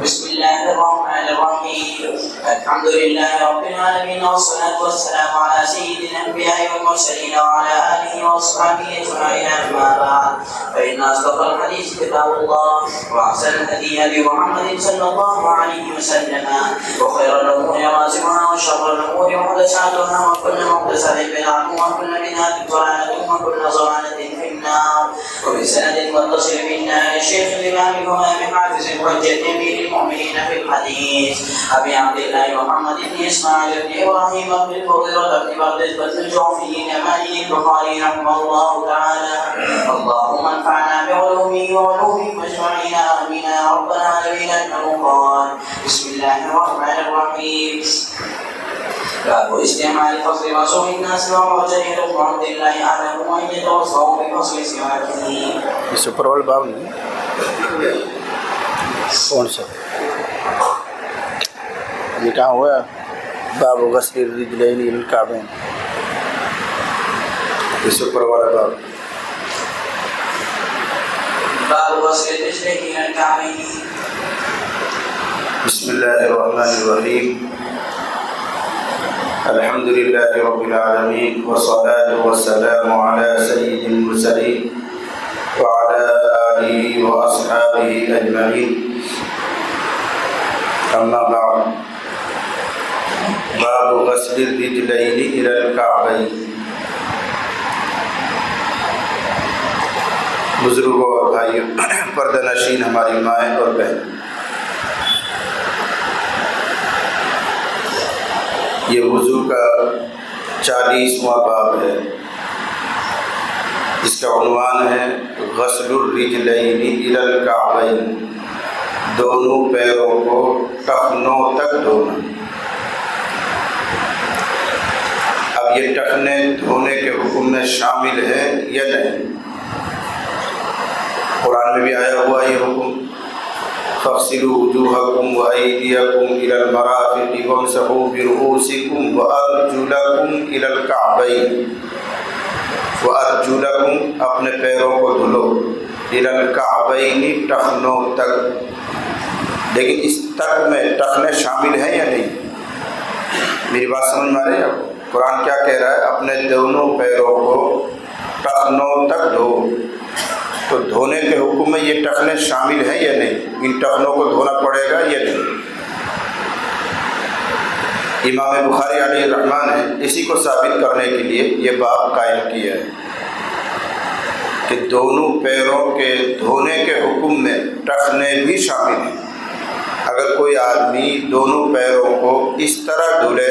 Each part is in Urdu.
بسم الله الرحمن الرحيم. الحمد لله رب العالمين، والصلاة والسلام على سيد الأنبياء والمرسلين وعلى آله وأصحابه أجمعين، أما بعد، فإن أصدق الحديث كتاب الله، وأحسن الهدي هدي محمد صلى الله عليه وسلم، وخير الأمور مواسمها، وشر الأمور محدثاتها، وكل محدثة بدعة، وكل بدعة ضلالة، وكل ضلالة في النار. وبسند متصل بالنار الشيخ الإمام الإمام حافظ الحجة أمير المؤمنين في الحديث أبي عبد الله محمد بن إسماعيل بن إبراهيم بن الفضيلة بن بغداد الجعفي مالك البخاري رحمه الله تعالى. اللهم انفعنا بعلومه وعلومهم أجمعين، آمين يا رب العالمين. قال بسم الله الرحمن الرحيم. باب استعمال فصل رسول الناس ومعجل رحمة الله أعلم أن يتوصوا بفصل سواكه. اس اوپر والے باب نہیں کون سا یہ کہاں ہوا باب غسل الرجلین الى الکعبین، اس اوپر والا باب باب غسل الرجلين إلى الكعبين. بسم اللہ الرحمن الرحیم. الحمد للہ رب العالمین، والصلاة والسلام علی سید المرسلین وعلى آلہ واصحابہ اجمعین، اما بعد. باب غسل الرجلین الى الکعبین. بزرگوں اور بھائیوں، پردہ نشین ہماری مائیں اور بہن، یہ وضو کا 40واں باب ہے. اس کا عنوان ہے غسل الرجلین الی الکعبین، دونوں پیروں کو ٹخنوں تک دھونا. اب یہ ٹخنے دھونے کے حکم میں شامل ہے یا نہیں؟ قرآن میں بھی آیا ہوا یہ حکم، فاغسلوا وجوہکم وایدیکم الی المرافق وامسحوا برؤوسکم وارجلکم الی الکعبین. وارجلکم، اپنے پیروں کو دھلو، الی الکعبین، ٹخنوں تک. لیکن اس تک میں ٹخنے شامل ہیں یا نہیں؟ میری بات سمجھ میں آ رہی ہے آپ کو؟ قرآن کیا کہہ رہا ہے؟ اپنے دونوں پیروں کو ٹخنوں تک دھو. تو دھونے کے حکم میں یہ ٹخنے شامل ہیں یا نہیں؟ ان ٹخنوں کو دھونا پڑے گا یا نہیں؟ امام بخاری علیہ الرحمٰن نے اسی کو ثابت کرنے کے لیے یہ باب قائم کیا ہے کہ دونوں پیروں کے دھونے کے حکم میں ٹخنے بھی شامل ہیں. اگر کوئی آدمی دونوں پیروں کو اس طرح دھلے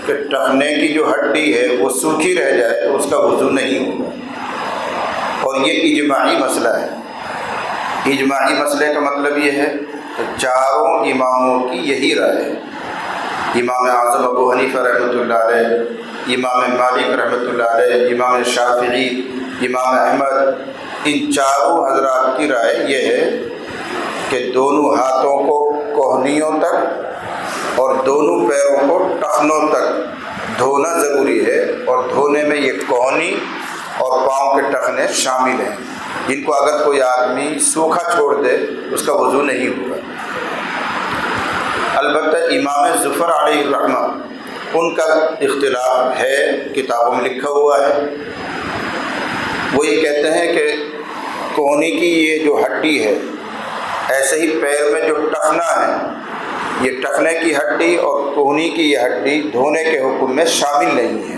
کہ ٹخنے کی جو ہڈی ہے وہ سوکھی رہ جائے تو اس کا وضو نہیں ہوگا. اور یہ اجماعی مسئلہ ہے. اجماعی مسئلے کا مطلب یہ ہے کہ چاروں اماموں کی یہی رائے ہے. امام اعظم ابو حنیفہ رحمۃ اللہ علیہ، امام مالک رحمۃ اللہ علیہ، امام شافعی، امام احمد، ان چاروں حضرات کی رائے یہ ہے کہ دونوں ہاتھوں کو کوہنیوں تک اور دونوں پیروں کو ٹخنوں تک دھونا ضروری ہے. اور دھونے میں یہ کوہنی اور پاؤں کے ٹخنے شامل ہیں، جن کو اگر کوئی آدمی سوکھا چھوڑ دے اس کا وضو نہیں ہوگا. البتہ امام ظفر علیہ الرحمہ ان کا اختلاف ہے، کتابوں میں لکھا ہوا ہے. وہ یہ کہتے ہیں کہ کوہنی کی یہ جو ہڈی ہے، ایسے ہی پیر میں جو ٹخنا ہے، یہ ٹخنے کی ہڈی اور کوہنی کی یہ ہڈی دھونے کے حکم میں شامل نہیں ہے.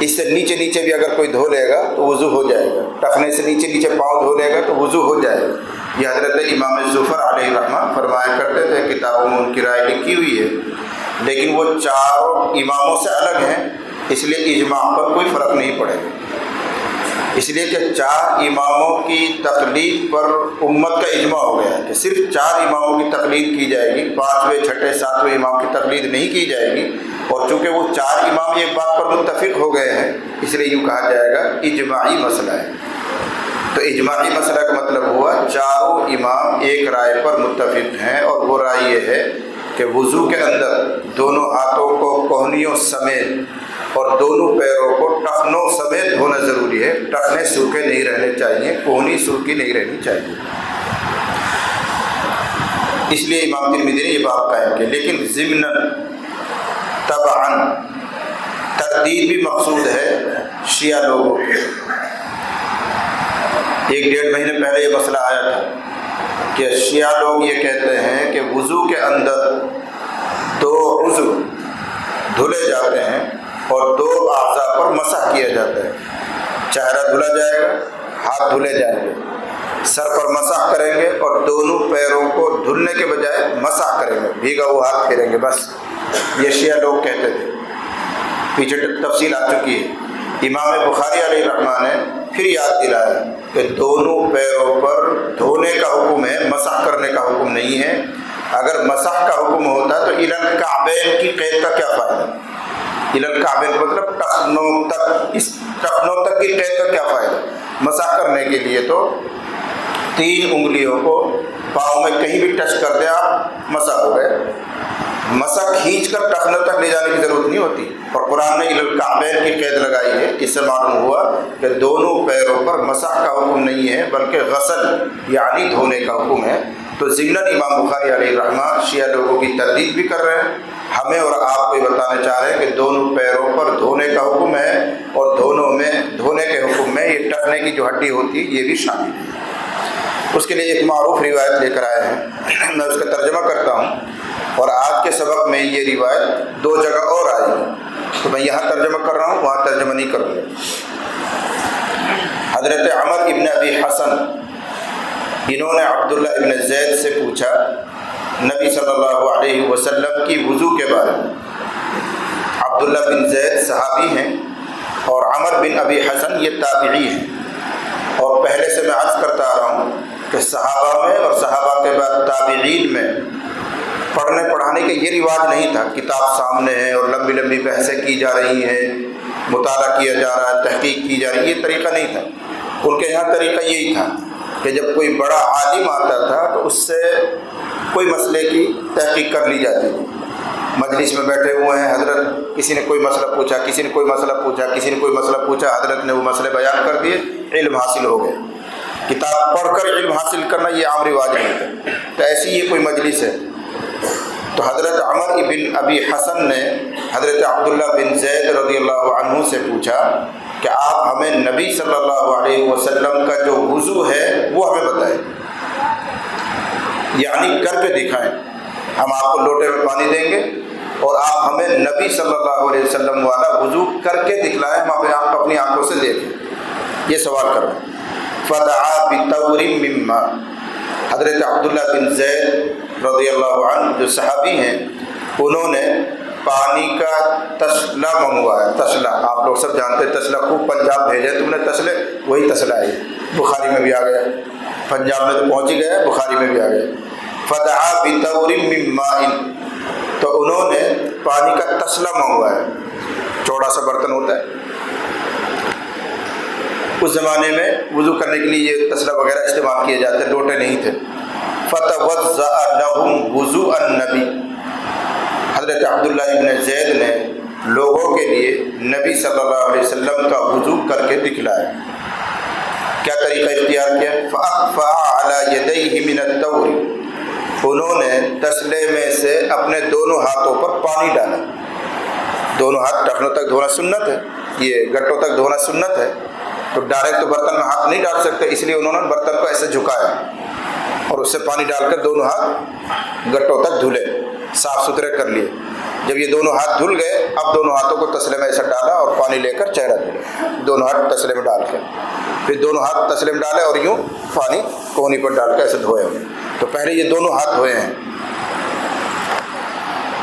اس سے نیچے نیچے بھی اگر کوئی دھو لے گا تو وضو ہو جائے گا. ٹخنے سے نیچے نیچے پاؤں دھو لے گا تو وضو ہو جائے گا. یہ حضرت امام ظفر علیہ الرحمہ فرمایا کرتے تھے، کتابوں میں ان کی رائے لکھی ہوئی ہے. لیکن وہ چاروں اماموں سے الگ ہیں، اس لیے اجماع پر کوئی فرق نہیں پڑے گا. اس لیے کہ چار اماموں کی تقلید پر امت کا اجماع ہو گیا ہے کہ صرف 4 اماموں کی تقلید کی جائے گی، 5ویں 6ویں 7ویں امام کی تقلید نہیں کی جائے گی. اور چونکہ وہ 4 امام ایک بات پر متفق ہو گئے ہیں، اس لیے یوں کہا جائے گا اجماعی مسئلہ ہے. تو اجماعی مسئلہ کا مطلب ہوا چاروں امام ایک رائے پر متفق ہیں، اور وہ رائے یہ ہے کہ وضو کے اندر دونوں ہاتھوں کو کوہنیوں سمیت اور دونوں پیروں کو ٹخنوں سمیت دھونا ضروری ہے. ٹخنے سوکھے نہیں رہنے چاہیے، کوہنی سوکھی نہیں رہنی چاہیے. اس لیے امام ترمذی نے یہ باب قائم کیا. لیکن ضمناً طبعاً تردید بھی مقصود ہے شیعہ لوگوں کے. 1-1.5 مہینے پہلے یہ مسئلہ آیا تھا کہ شیعہ لوگ یہ کہتے ہیں کہ وضو کے اندر 2 عضو دھلے جاتے ہیں اور 2 اعضاء پر مسح کیا جاتا ہے. چہرہ دھلا جائے گا، ہاتھ دھلے جائیں گے، سر پر مسح کریں گے اور دونوں پیروں کو دھلنے کے بجائے مسح کریں گے، بھیگا ہوا ہاتھ پھیریں گے. بس یہ شیعہ لوگ کہتے تھے. پیچھے تفصیل آ چکی ہے. امام بخاری علیہ رحمہ نے پھر یاد دلایا کہ دونوں پیروں پر دھونے کا حکم ہے، مسح کرنے کا حکم نہیں ہے. اگر مسح کا حکم ہوتا تو الی الکعبین کی قید کا کیا فائدہ؟ الی الکعبین مطلب ٹخنوں تک، اس ٹخنوں تک کی قید کا کیا فائدہ؟ مسح کرنے کے لیے تو 3 انگلیوں کو پاؤں میں کہیں بھی ٹچ کر دیں آپ، مسح ہو گئے. مسح کھینچ کر ٹخنوں تک لے جانے کی ضرورت نہیں ہوتی. اور قرآن نے الی الکعبین کی قید لگائی ہے. اس سے معلوم ہوا کہ دونوں پیروں پر مسح کا حکم نہیں ہے بلکہ غسل یعنی دھونے کا حکم ہے. تو ضمناً امام بخاری علیہ رحمہ شیعہ لوگوں کی تردید بھی کر رہے ہیں. ہمیں اور آپ کو یہ بتانا چاہ رہے ہیں کہ دونوں پیروں پر دھونے کا حکم ہے اور دونوں میں دھونے کے حکم میں یہ ٹخنے کی جو ہڈی ہوتی ہے یہ بھی شامل ہے. اس کے لیے ایک معروف روایت لے کر آئے ہیں، میں اس کا ترجمہ کرتا ہوں. اور آج کے سبق میں یہ روایت 2 جگہ اور آئی ہے تو میں یہاں ترجمہ کر رہا ہوں، وہاں ترجمہ نہیں کروں گا. حضرت عمر ابن ابی حسن انہوں نے عبداللہ ابن زید سے پوچھا نبی صلی اللہ علیہ وسلم کی وضو کے بارے میں. عبداللہ بن زید صحابی ہیں اور عمر بن ابی حسن یہ تابعی ہیں. اور پہلے سے میں عرض کرتا آ رہا ہوں کہ صحابہ میں اور صحابہ کے بعد تابعین میں پڑھنے پڑھانے کے یہ رواج نہیں تھا. کتاب سامنے ہے اور لمبی لمبی بحثیں کی جا رہی ہیں، مطالعہ کیا جا رہا ہے، تحقیق کی جا رہی ہے، یہ طریقہ نہیں تھا. ان کے یہاں طریقہ یہی تھا کہ جب کوئی بڑا عالم آتا تھا تو اس سے کوئی مسئلے کی تحقیق کر لی جاتی تھی. مجلس میں بیٹھے ہوئے ہیں، حضرت کسی نے کوئی مسئلہ پوچھا، کسی نے کوئی مسئلہ پوچھا، کسی نے کوئی مسئلہ پوچھا، حضرت نے وہ مسئلے بیان کر دیے، علم حاصل ہو گئے. کتاب پڑھ کر علم حاصل کرنا یہ عام رواج نہیں تھا. تو ایسی یہ کوئی مجلس ہے. تو حضرت عمر ابن ابی حسن نے حضرت عبداللہ بن زید رضی اللہ عنہ سے پوچھا کہ آپ ہمیں نبی صلی اللہ علیہ وسلم کا جو وضو ہے وہ ہمیں بتائیں، یعنی کر کے دکھائیں. ہم آپ کو لوٹے میں پانی دیں گے اور آپ ہمیں نبی صلی اللہ علیہ وسلم والا وضو کر کے دکھلائیں، ہم آپ اپنی آنکھوں سے دیکھیں. یہ سوال کر رہے ہیں. فدعا بطور من ماء. حضرت عبداللہ بن زید رضی اللہ عنہ جو صحابی ہیں انہوں نے پانی کا تسلا منگوایا. تسلا آپ لوگ سب جانتے ہیں، تسلا خوب پنجاب بھیجے تم نے تسلے، وہی تسلا ہے. بخاری میں بھی آ گیا، پنجاب میں تو پہنچ ہی گیا، بخاری میں بھی آ گیا. فدعا بطور من ماء. تو انہوں نے پانی کا تسلا منگوایا. چوڑا سا برتن ہوتا ہے، اس زمانے میں وضو کرنے کے لیے یہ تسلا وغیرہ استعمال کیے جاتے، لوٹے نہیں تھے. فتوضأ لهم وضوء النبی. حضرت عبداللہ ابن زید نے لوگوں کے لیے نبی صلی اللہ علیہ وسلم کا وضو کر کے دکھلایا. کیا طریقہ اختیار کیا؟ فأخفأ على يديه من الطور. انہوں نے تسلے میں سے اپنے دونوں ہاتھوں پر پانی ڈالا. دونوں ہاتھ ٹخنوں تک دھونا سنت ہے، یہ گٹوں تک دھونا سنت ہے. تو ڈائریکٹ تو برتن میں ہاتھ نہیں ڈال سکتے، اس لیے انہوں نے برتن کو ایسے جھکایا اور اس سے پانی ڈال کر دونوں ہاتھ گٹوں تک دھلے، صاف ستھرے کر لیے. جب یہ دونوں ہاتھ دھل گئے اب دونوں ہاتھوں کو تسلے میں ایسا ڈالا اور پانی لے کر چہرہ دھلے. دونوں ہاتھ تسلے میں ڈال کر پھر دونوں ہاتھ تسلے میں ڈالے اور یوں پانی کوہنی پر ڈال کر ایسے دھوئے. تو پہلے یہ دونوں ہاتھ دھوئے ہیں.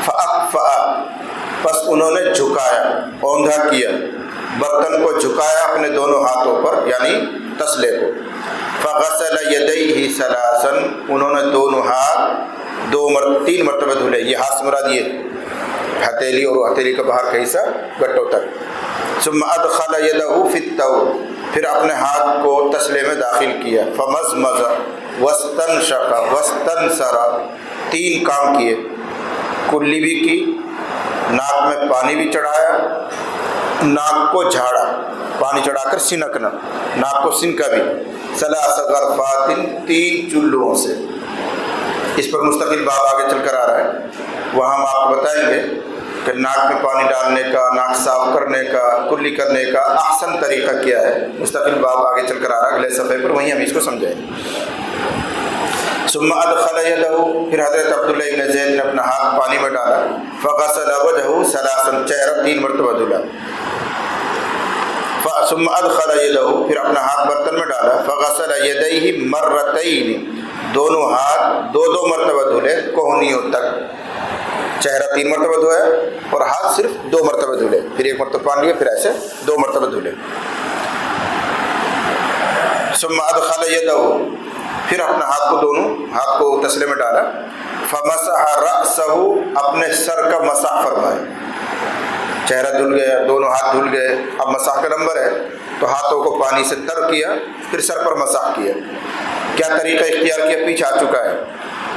فأخفأ. پس انہوں نے جھکایا، اوندھا کیا، برتن کو جھکایا اپنے دونوں ہاتھوں پر یعنی تسلے کو. فغسل یدیہ ثلاثا. انہوں نے دونوں ہاتھ 3 مرتبہ دھلے. یہ ہاتھ سے مراد یہ ہتھیلی اور ہتھیلی کا باہر کا حصہ گٹوں تک. ثم ادخل یدہ فی الطور. پھر اپنے ہاتھ کو تسلے میں داخل کیا. فمزمز واستنشق واستنثر. 3 کام کیے، کلی بھی کی، ناک میں پانی بھی چڑھایا، ناک کو جھاڑا، پانی چڑھا کر سنکنا، ناک کو سنکا بھی. 3 غرفات. 3 چلوؤں سے. اس پر مستقل باب آگے چل کر آ رہا ہے، وہاں ہم آپ کو بتائیں گے کہ ناک میں پانی ڈالنے کا، ناک صاف کرنے کا، کلی کرنے کا احسن طریقہ کیا ہے، مستقل باب آگے چل کر آ رہا ہے اگلے صفحے پر، وہیں ہم اس کو سمجھیں گے۔ ثم ادخل يده، پھر حضرت عبداللہ ابن زید نے اپنا ہاتھ پانی میں ڈالا، فغسل وجهه ثلاثا، چہرہ 3 مرتبہ دھلا۔ ثم ادخل يده، پھر اپنا ہاتھ برتن میں ڈالا، فغسل يديه مرتين، دونوں ہاتھ 2 مرتبہ دھلے کوہنیوں تک، چہرہ 3 مرتبہ دھویا اور ہاتھ صرف 2 مرتبہ دھلے، پھر 1 مرتبہ پانی لیا، پھر ایسے 2 مرتبہ دھلے۔ ثم ادخل يده، پھر اپنا ہاتھ کو، دونوں ہاتھ کو تسلے میں ڈالا، فمسح رأسه، اپنے سر کا مسح فرمائے، چہرہ دھل گیا، دونوں ہاتھ دھل گئے، اب مسح کا نمبر ہے تو ہاتھوں کو پانی سے تر کیا، پھر سر پر مسح کیا۔ کیا طریقہ اختیار کیا؟ پیچھے آ چکا ہے،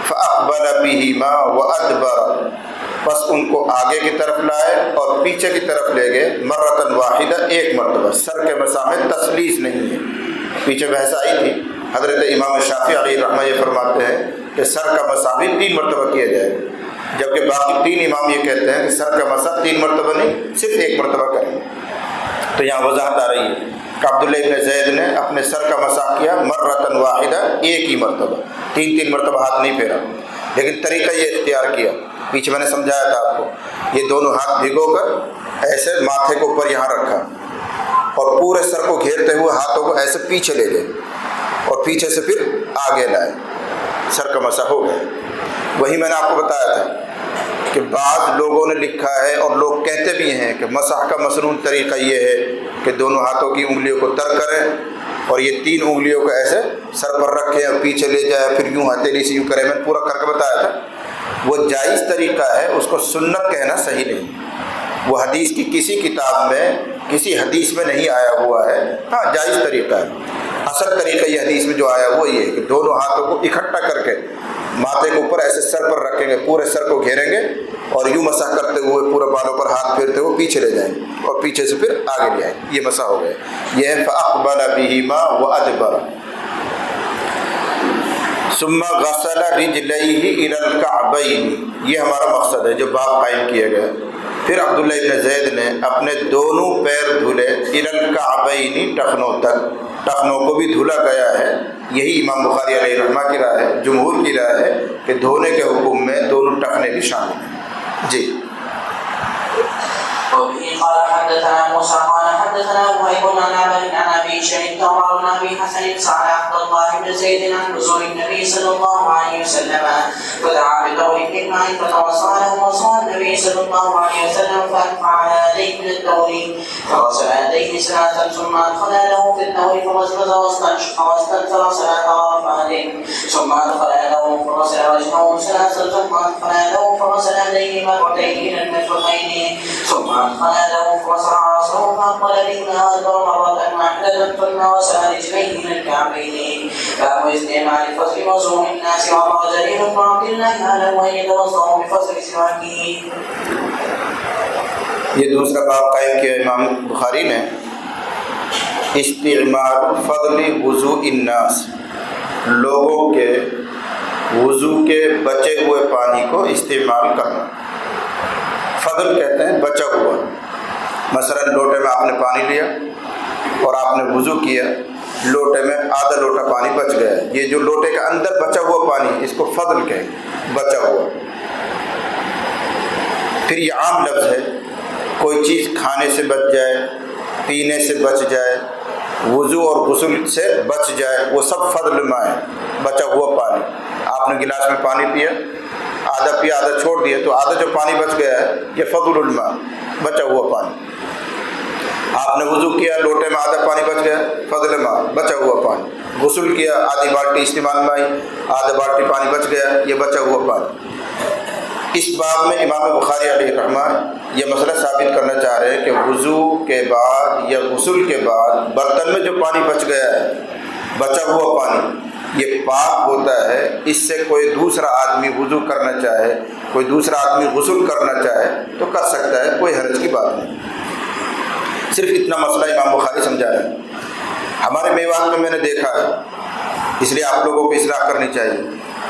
فأقبل بهما وأدبر، پس ان کو آگے کی طرف لائے اور پیچھے کی طرف لے گئے، مرتن واحدہ، 1 مرتبہ، سر کے مسح میں تسلیس نہیں ہے۔ پیچھے بحث آئی تھی، حضرت امام شافعی علیہ رحمہ یہ فرماتے ہیں کہ سر کا مسح بھی 3 مرتبہ کیا جائے، جبکہ باقی 3 امام یہ کہتے ہیں کہ سر کا مسح 3 مرتبہ نہیں، صرف 1 مرتبہ کریں۔ تو یہاں وضاحت آ رہی ہے کہ عبداللہ ابن زید نے اپنے سر کا مسح کیا مرتن واحدہ، 1 ہی مرتبہ، 3 مرتبہ ہاتھ نہیں پھیرا، لیکن طریقہ یہ اختیار کیا، پیچھے میں نے سمجھایا تھا آپ کو، یہ دونوں ہاتھ بھگو کر ایسے ماتھے کو اوپر یہاں رکھا اور پورے سر کو گھیرتے ہوئے ہاتھوں کو ایسے پیچھے لے گئے اور پیچھے سے پھر آگے لائے، سر کا مسح ہو گیا۔ وہی میں نے آپ کو بتایا تھا کہ بعض لوگوں نے لکھا ہے اور لوگ کہتے بھی ہیں کہ مسح کا مسنون طریقہ یہ ہے کہ دونوں ہاتھوں کی انگلیوں کو تر کریں اور یہ 3 انگلیوں کو ایسے سر پر رکھیں اور پیچھے لے جائے، پھر یوں ہتھیلی سے یوں کریں، میں نے پورا کر کے بتایا تھا۔ وہ جائز طریقہ ہے، اس کو سنت کہنا صحیح نہیں، وہ حدیث کی کسی کتاب میں، کسی حدیث میں نہیں آیا ہوا ہے، ہاں جائز طریقہ ہے۔ اصل طریقہ یہ حدیث میں جو آیا وہ یہ ہے کہ دونوں ہاتھوں کو اکٹھا کر کے ماتھے کے اوپر ایسے سر پر رکھیں گے، پورے سر کو گھیریں گے اور یوں مسح کرتے ہوئے پورے بالوں پر ہاتھ پھیرتے ہوئے پیچھے لے جائیں گے اور پیچھے سے پھر آگے لے آئیں، یہ مسح ہو گیا۔ یہ ہے فأقبل بهما وأدبر۔ ثم غسل رجليه إلى الكعبين، یہ ہمارا مقصد ہے جو باب قائم کیا گیا۔ پھر عبداللہ ابن زید نے اپنے دونوں پیر دھلے، إلى الكعبين، ٹخنوں تک، ٹخنوں کو بھی دھلا گیا ہے۔ یہی امام بخاری علیہ رحمہ کی رائے ہے، جمہور کی رائے ہے کہ دھونے کے حکم میں دونوں ٹخنے بھی شامل ہیں۔ جی وبه قال حدثنا موسى قال حدثنا وهيب عن عمرو عن ابي شهيد عمر بن ابي حسن سعد عبد الله بن زيد عن نزول النبي صلى الله عليه وسلم فدعا بطور من ماء فتوصله وصى النبي صلى الله عليه وسلم فارفع على يديه من الدور فغسل يديه 3 ثم ادخل له في الدور فمزمز واستنثر 3 غرفات ثم ادخل له فغسل وجهه 3 ثم ادخل له فغسل يديه مرتين الى المرفقين ثم أدخل له فمسح رأسه فأقبل بهما وأدبر مرة واحدة ثم غسل رجليه إلى الكعبين. باب استعمال فصل وزوم الناس وروى جرير بن عبد الله أعلم أن يتوضأ بفصل سواكه۔ یہ دوسرا باب قائم کیا امام بخاری نے، استعمال فضل وضوء الناس، لوگوں کے وضو کے بچے ہوئے پانی کو استعمال کرنا۔ فضل کہتے ہیں بچا ہوا، مثلا لوٹے میں آپ نے پانی لیا اور آپ نے وضو کیا، لوٹے میں آدھا لوٹا پانی بچ گیا، یہ جو لوٹے کے اندر بچا ہوا پانی، اس کو فضل کہیں، بچا ہوا۔ پھر یہ عام لفظ ہے، کوئی چیز کھانے سے بچ جائے، پینے سے بچ جائے، وضو اور غسل سے بچ جائے، وہ سب فضل ماء ہے، بچا ہوا پانی۔ آپ نے گلاس میں پانی پیا، آدھا پیا آدھا چھوڑ دیا، تو آدھا جو پانی بچ گیا ہے یہ فضل الماء، بچا ہوا پانی۔ آپ نے وضو کیا، لوٹے میں آدھا پانی بچ گیا، فضل ماء، بچا ہوا پانی۔ غسل کیا، آدھی بالٹی استعمال میں آئی، آدھا بالٹی پانی بچ گیا، یہ بچا ہوا پانی۔ اس باب میں امام بخاری علیہ رحمہ یہ مسئلہ ثابت کرنا چاہ رہے ہیں کہ وضو کے بعد یا غسل کے بعد برتن میں جو پانی بچ گیا ہے، بچا ہوا پانی، یہ پاک ہوتا ہے، اس سے کوئی دوسرا آدمی وضو کرنا چاہے، کوئی دوسرا آدمی غسل کرنا چاہے تو کر سکتا ہے، کوئی حرج کی بات نہیں۔ صرف اتنا مسئلہ امام بخاری سمجھا رہے ہیں۔ ہمارے میوات میں نے دیکھا ہے، اس لیے آپ لوگوں کو اصلاح کرنی چاہیے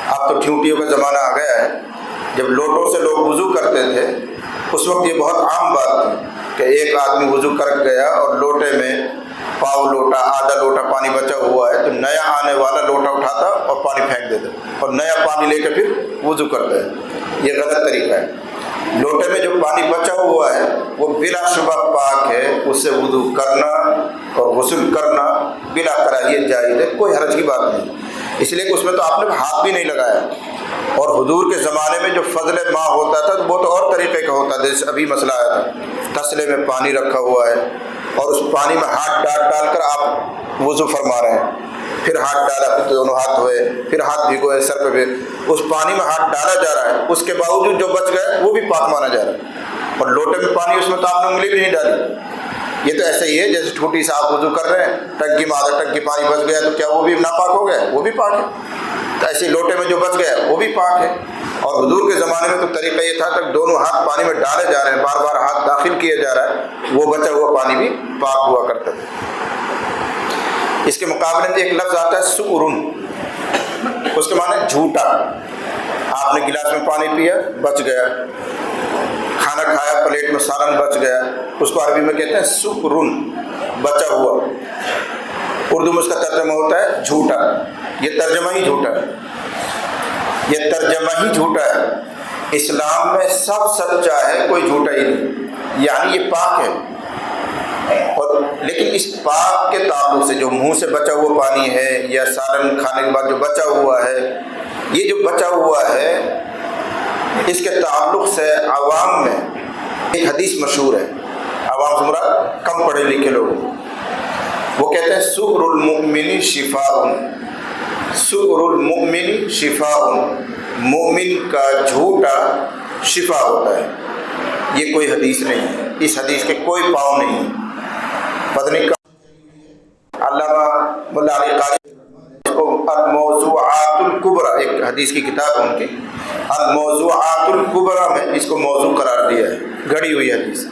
اب تو ٹھیوٹیوں کا زمانہ آ گیا ہے. جب لوٹوں سے لوگ وضو کرتے تھے اس وقت یہ بہت عام بات تھی کہ ایک آدمی وضو کر گیا اور لوٹے میں پاؤ لوٹا آدھا لوٹا پانی بچا ہوا ہے تو نیا آنے والا لوٹا اٹھاتا اور پانی پھینک دیتا اور نیا پانی لے کے پھر وضو کرتا ہے. یہ غلط طریقہ ہے. لوٹے میں جو پانی بچا ہوا ہے وہ بلا شبہ پاک ہے. اس سے وضو کرنا اور غسل کرنا بلا کراہیت جائز ہے, کوئی حرج کی بات نہیں. اس لیے کہ اس میں تو آپ نے ہاتھ بھی نہیں لگایا. اور حضور کے زمانے میں جو فضل ماء ہوتا تھا تو وہ تو اور طریقے کا ہوتا تھا. جیسے ابھی مسئلہ آیا تھا, تسلے میں پانی رکھا ہوا ہے اور اس پانی میں ہاتھ ڈال کر آپ وضو فرما رہے ہیں. پھر ہاتھ ڈالا, پھر دونوں ہاتھ دھوئے, پھر ہاتھ بھگوئے سر پہ, پھر اس پانی میں ہاتھ ڈالا جا رہا ہے. اس کے باوجود جو بچ گئے وہ بھی پاک مانا جا رہا ہے. اور لوٹے میں پانی, اس میں تو آپ نے انگلی بھی نہیں ڈالی. یہ تو ایسا ہی ہے جیسے ٹھوٹی سے آپ وضو کر رہے ہیں, ٹنکی میں آدھا ٹنکی پانی بچ گیا تو کیا وہ بھی ناپاک ہو گیا؟ وہ بھی پاک ہے. تو ایسے لوٹے میں جو بچ گیا وہ بھی پاک ہے. اور حضور کے زمانے میں تو طریقہ یہ تھا کہ دونوں ہاتھ پانی میں ڈالے جا رہے ہیں, بار بار ہاتھ داخل کیا جا رہا ہے, وہ بچا ہوا پانی بھی پاک ہوا کرتا تھا. اس کے مقابلے میں ایک لفظ آتا ہے سکرن, اس کے معنی جھوٹا. آپ نے گلاس میں پانی پیا بچ گیا, کھانا کھایا پلیٹ میں سالن بچ گیا, اس کو عربی میں کہتے ہیں سکرن, بچا ہوا. اردو میں اس کا ترجمہ ہوتا ہے جھوٹا. یہ ترجمہ ہی جھوٹا ہے, یہ ترجمہ ہی جھوٹا ہے. اسلام میں سب سچا ہے, کوئی جھوٹا ہی نہیں. یعنی یہ پاک ہے. اور لیکن اس پاک کے تعلق سے جو منہ سے بچا ہوا پانی ہے یا سالن کھانے کے بعد جو بچا ہوا ہے, یہ جو بچا ہوا ہے اس کے تعلق سے عوام میں ایک حدیث مشہور ہے. عوام سے مراد کم پڑھے لکھے لوگ, وہ کہتے ہیں سکر المؤمن شفاء, سکر المؤمن شفاء, مومن کا جھوٹا شفا ہوتا ہے. یہ کوئی حدیث نہیں ہے, اس حدیث کے کوئی پاؤں نہیں ہے. پتہ نہیں علامہ مولا علی قاری کو الموضوعات الکبریٰ, ایک حدیث کی کتاب ہے ان کی, الموضوعات الکبریٰ میں اس کو موضوع قرار دیا ہے, گھڑی ہوئی حدیث.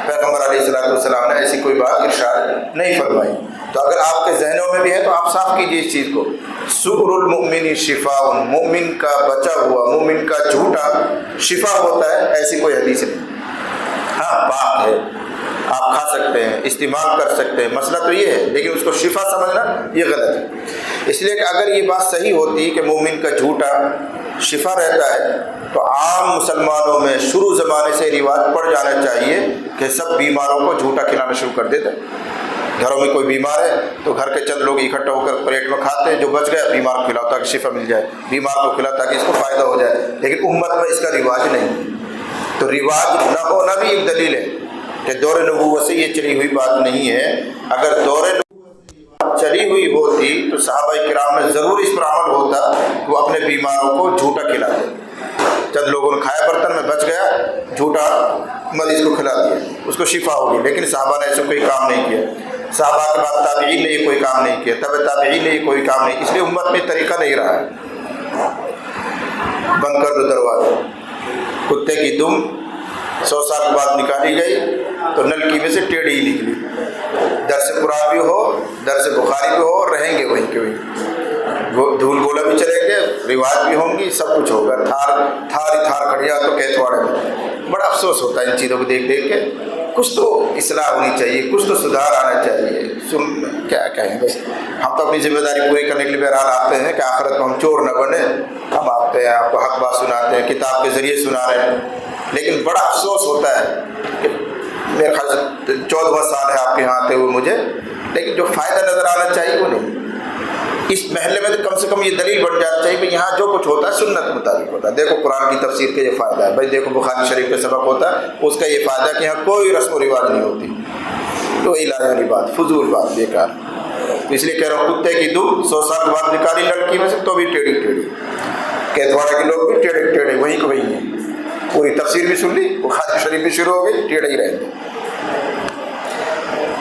پیغمبر علیہ السلام نے ایسی کوئی بات ارشاد نہیں فرمائی. تو اگر آپ کے ذہنوں میں بھی ہے تو آپ صاف کیجیے اس چیز کو. سکر المؤمن شفاء, مومن کا بچا ہوا, مومن کا جھوٹا شفا ہوتا ہے, ایسی کوئی حدیث نہیں. ہاں پاک ہے, آپ کھا سکتے ہیں, استعمال کر سکتے ہیں, مسئلہ تو یہ ہے, لیکن اس کو شفا سمجھنا یہ غلط ہے. اس لیے کہ اگر یہ بات صحیح ہوتی کہ مومن کا جھوٹا شفا رہتا ہے تو عام مسلمانوں میں شروع زمانے سے رواج پڑ جانا چاہیے کہ سب بیماروں کو جھوٹا کھلانا شروع کر دیتے. گھروں میں کوئی بیمار ہے تو گھر کے چند لوگ اکٹھا ہو کر پلیٹ میں کھاتے ہیں, جو بچ گیا بیمار کو کھلاؤ تاکہ شفا مل جائے, بیمار کو کھلاؤ تاکہ اس کو فائدہ ہو جائے. لیکن امت میں اس کا رواج نہیں. تو رواج نہ ہونا بھی ایک دلیل ہے کہ دور نبوت سے یہ چلی ہوئی بات نہیں ہے. اگر دور نبوت چلی ہوئی ہوتی تو صحابہ کرام میں ضرور اس پر عمل ہوتا کہ وہ اپنے بیماروں کو جھوٹا کھلاتے. چند لوگوں نے کھایا برتن میں بچ گیا, جھوٹا مریض کو کھلا دیا, اس کو شفا ہوگی. لیکن صحابہ نے ایسا کوئی کام نہیں کیا. صحابہ کے بعد تابعین نے یہ کوئی کام نہیں کیا, تبع تابعین نے یہ کوئی کام نہیں. اس لیے امت میں طریقہ نہیں رہا ہے. بند کر دو دروازہ. کتے کی دم 100 سال کے بعد نکالی گئی تو نلکی میں سے ٹیڑھی ہی نکلی. درس قرآن بھی ہو, درس بخاری بھی ہو, اور رہیں گے وہیں کے وہیں. دھول گولا بھی چلیں گے, رواج بھی ہوں گی, سب کچھ ہوگا. تھار کھڑیا تو کیتواڑے میں. بڑا افسوس ہوتا ہے ان چیزوں کو دیکھ کے. کچھ تو اصلاح ہونی چاہیے, کچھ تو سدھار آنا چاہیے. کیا کہیں, بس ہم تو اپنی ذمہ داری پوری کرنے کے لیے بہرحال آتے ہیں کہ آخرت میں ہم چور نہ بنے. ہم آتے ہیں, آپ کو حق بات سناتے ہیں, کتاب کے ذریعے سنا رہے ہیں. لیکن بڑا افسوس ہوتا ہے کہ میرے خیال سے 14واں سال ہے آپ کے یہاں آتے ہوئے مجھے, لیکن جو فائدہ نظر آنا چاہیے وہ نہیں. اس محلے میں تو کم سے کم یہ دلیل بن جانا چاہیے کہ یہاں جو کچھ ہوتا ہے سنت مطابق ہوتا ہے. دیکھو قرآن کی تفسیر کا یہ فائدہ ہے بھائی, دیکھو بخاری شریف کا سبق ہوتا ہے, اس کا یہ فائدہ کہ یہاں کوئی رسم و رواج نہیں ہوتی. تو علاج والی بات, فضول بات, بیکار. تو اس لیے کہہ رہا ہوں, کتے کی دم 100 سال کے بعد نکالی لڑکی میں سے تو بھی ٹیڑھی. کیتواڑا کے لوگ بھی ٹیڑھے وہیں کو وہیں ہیں. پوری تفسیر بھی سن لی, بخاری شریف بھی شروع ہو گئی, ٹیڑھے ہی رہیں گے.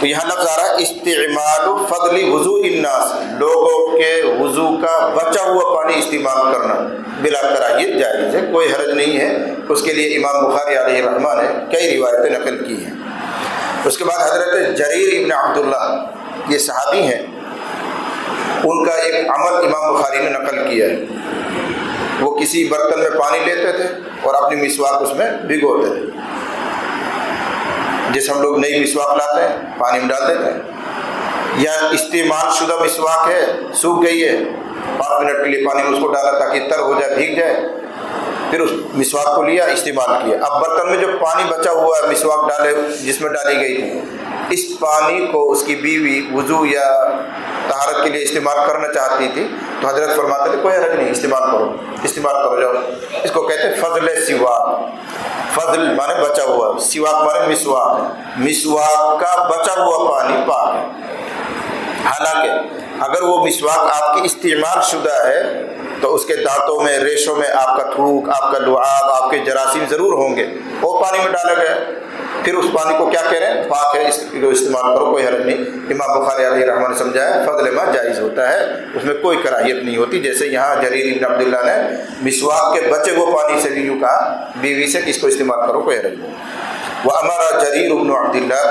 تو یہاں لفظ آ رہا ہے استعمال فضل وضوء الناس, لوگوں کے وضو کا بچا ہوا پانی استعمال کرنا بلا کراہیت جائز ہے, کوئی حرج نہیں ہے. اس کے لیے امام بخاری علیہ الرحمہ نے کئی روایتیں نقل کی ہیں. اس کے بعد حضرت جریر ابن عبداللہ, یہ صحابی ہیں, ان کا ایک عمل امام بخاری نے نقل کیا ہے. وہ کسی برتن میں پانی لیتے تھے اور اپنی مسواک اس میں بھگوتے تھے. جیسے ہم لوگ نئی مسواک لاتے ہیں پانی میں ڈال دیتے ہیں، یا استعمال شدہ مسواک ہے سوکھ گئی ہے 5 منٹ کے لیے پانی میں اس کو ڈالا تاکہ تر ہو جائے، بھیگ جائے، پھر اس مسواک کو لیا استعمال کیا. اب برتن میں جو پانی بچا ہوا ہے مسواک ڈالے جس میں ڈالی گئی تھی، اس پانی کو اس کی بیوی وضو یا طہارت کے لیے استعمال کرنا چاہتی تھی تو حضرت فرماتے تھے کوئی حرج نہیں، استعمال کرو جاؤ. اس کو کہتے ہیں فضل سواک. فضل مانے بچا ہوا، سواک مانے مسواک. مسواک کا بچا ہوا پانی پاک ہے. حالانکہ اگر وہ مسواک آپ کی استعمال شدہ ہے تو اس کے دانتوں میں ریشوں میں آپ کا تھوک، آپ کا لعاب، آپ کے جراثیم ضرور ہوں گے. وہ پانی میں ڈالا گیا، پھر اس پانی کو کیا کہہ رہے ہیں؟ پاک ہے، اس کو استعمال کرو، کوئی حرج نہیں. امام بخاری علیہ رحمہ نے سمجھایا فضل ما جائز ہوتا ہے، اس میں کوئی کراہیت نہیں ہوتی. جیسے یہاں جریر بن عبداللہ نے مسواک کے بچے ہوئے پانی سے بھی یوں کہا بیوی سے کہ اس کو استعمال کرو، کوئی حرج نہیں. وَأَمَرَ جریر بن عبداللہ،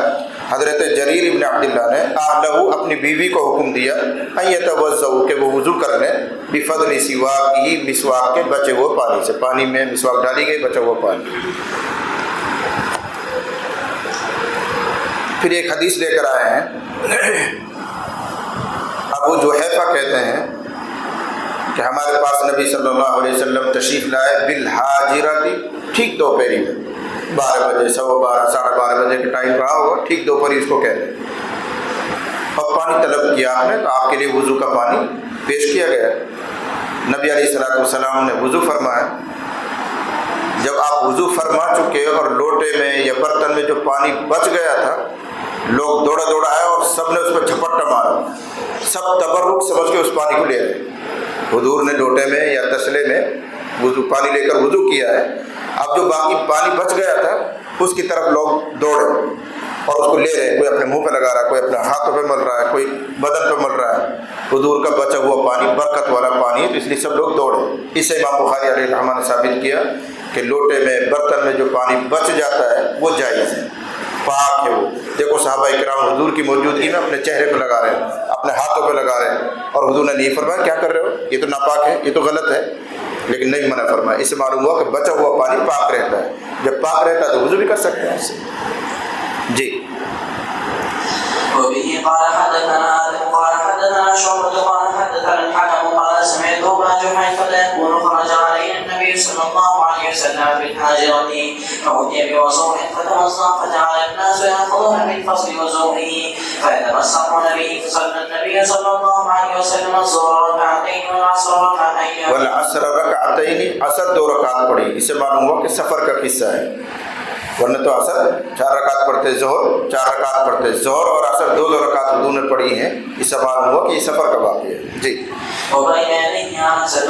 حضرت جریر بن عبداللہ نے اہلہ اپنی بیوی کو حکم دیا ان یتوضؤ کہ وہ وضو کر لیں بفضل سواک ہی، مسواک کے بچے ہوئے پانی سے. پانی میں مسواک ڈالی گئی، بچا ہوا پانی. پھر ایک حدیث لے کر آئے ہیں، ابو جحیفہ کہتے ہیں کہ ہمارے پاس نبی صلی اللہ علیہ وسلم تشریف لائے بالحاجرتی، ٹھیک دوپہری میں 12 بجے، 12:15 ساڑھے 12 بجے کا ٹائم رہا ہوگا، ٹھیک دوپہری اس کو کہتے ہیں. اور پانی طلب کیا آپ نے تو آپ کے لیے وضو کا پانی پیش کیا گیا. نبی علیہ الصلوۃ والسلام نے وضو فرمایا. جب آپ وضو فرما چکے اور لوٹے میں یا برتن میں جو پانی بچ گیا تھا، لوگ دوڑا آئے اور سب نے اس پہ جھپٹا مارا، سب تبرک سمجھ کے اس پانی کو لے رہے. حضور نے لوٹے میں یا تسلے میں وضو پانی لے کر وضو کیا ہے. اب جو باقی پانی بچ گیا تھا اس کی طرف لوگ دوڑے اور اس کو لے رہے ہیں. کوئی اپنے منہ پہ لگا رہا ہے، کوئی اپنے ہاتھوں پہ مل رہا ہے، کوئی بدن پہ مل رہا ہے. حضور کا بچا ہوا پانی برکت والا پانی ہے تو اس لیے سب لوگ دوڑے. اس سے امام بخاری علیہ رحمہ نے ثابت کیا کہ لوٹے میں برتن میں جو پانی بچ جاتا ہے وہ جائز ہے، پاک ہے. وہ دیکھو صحابہ کرام حضور کی موجودگی میں اپنے چہرے پہ لگا رہے ہیں، اپنے ہاتھوں پہ لگا رہے ہیں، اور حضور نے نہیں فرمایا کیا کر رہے ہو، یہ تو ناپاک ہے، یہ تو غلط ہے، لیکن نہیں منع فرمایا. اس سے معلوم ہوا کہ بچا ہوا پانی پاک رہتا ہے. جب پاک رہتا ہے تو وضو بھی کر سکتے ہیں اس سے. جی. وبه قال حدثنا آدم قال حدثنا شعبة قال حدثنا الحكم قال سمعت أبا جحيفة يقول خرج علينا النبي صلى الله عليه وسلم في الحاجرة فأتي بوضوء فتوضأ فجعل الناس يأخذون من فصل وضوئه فيتمسحون به فصلى النبي صلى الله عليه وسلم الظهر ركعتين والعصر ركعتين. والعصر رکعتین، عصر 2 رکعت پڑھی. اس سے معلوم ہوا کہ سفر کا قصہ ہے، ورنہ تو عصر 4 رکعت پڑھتے، ظہر 4 رکعت پڑھتے. ظہر اور عصر 2 رکعت حضور نے پڑھی ہیں. اس سے معلوم ہوا کہ یہ سفر کا واقعہ ہے. جی. وبين يديه عنزة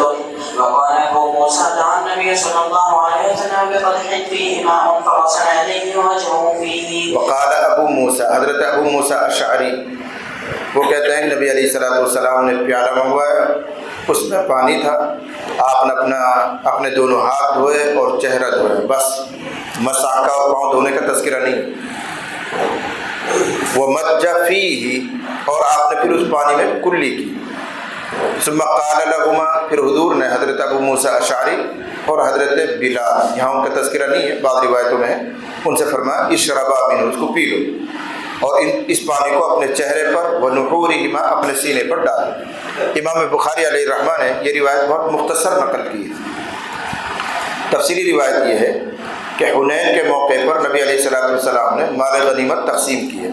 وقال أبو موسى دعا النبي صلى الله عليه وسلم بقدح فيه ماء فغسل يديه ووجهه فيه. وقال ابو موسیٰ، حضرت ابو موسیٰ اشعری وہ کہتے ہیں نبی علیہ الصلوۃ والسلام نے پیالہ منگوایا، اس میں پانی تھا، آپ نے اپنے دونوں ہاتھ دھوئے اور چہرہ دھوئے، بس. مساکہ اور پاؤں دھونے کا تذکرہ نہیں. ومج فیہ، اور آپ نے پھر اس پانی میں کلی کی. ثم قال لهما، پھر حضور نے حضرت ابو موسیٰ اشعری اور حضرت بلال، یہاں ان کا تذکرہ نہیں ہے، بعض روایتوں میں ہے، ان سے فرمایا اشربا منہ، اس کو پی لو، اور اس پانی کو اپنے چہرے پر ونحورہما، اپنے سینے پر ڈال. امام بخاری علیہ رحمہ نے یہ روایت بہت مختصر نقل کی ہے. تفصیلی روایت یہ ہے کہ حنین کے موقع پر نبی علیہ الصلوۃ والسلام نے مال غنیمت تقسیم کیے.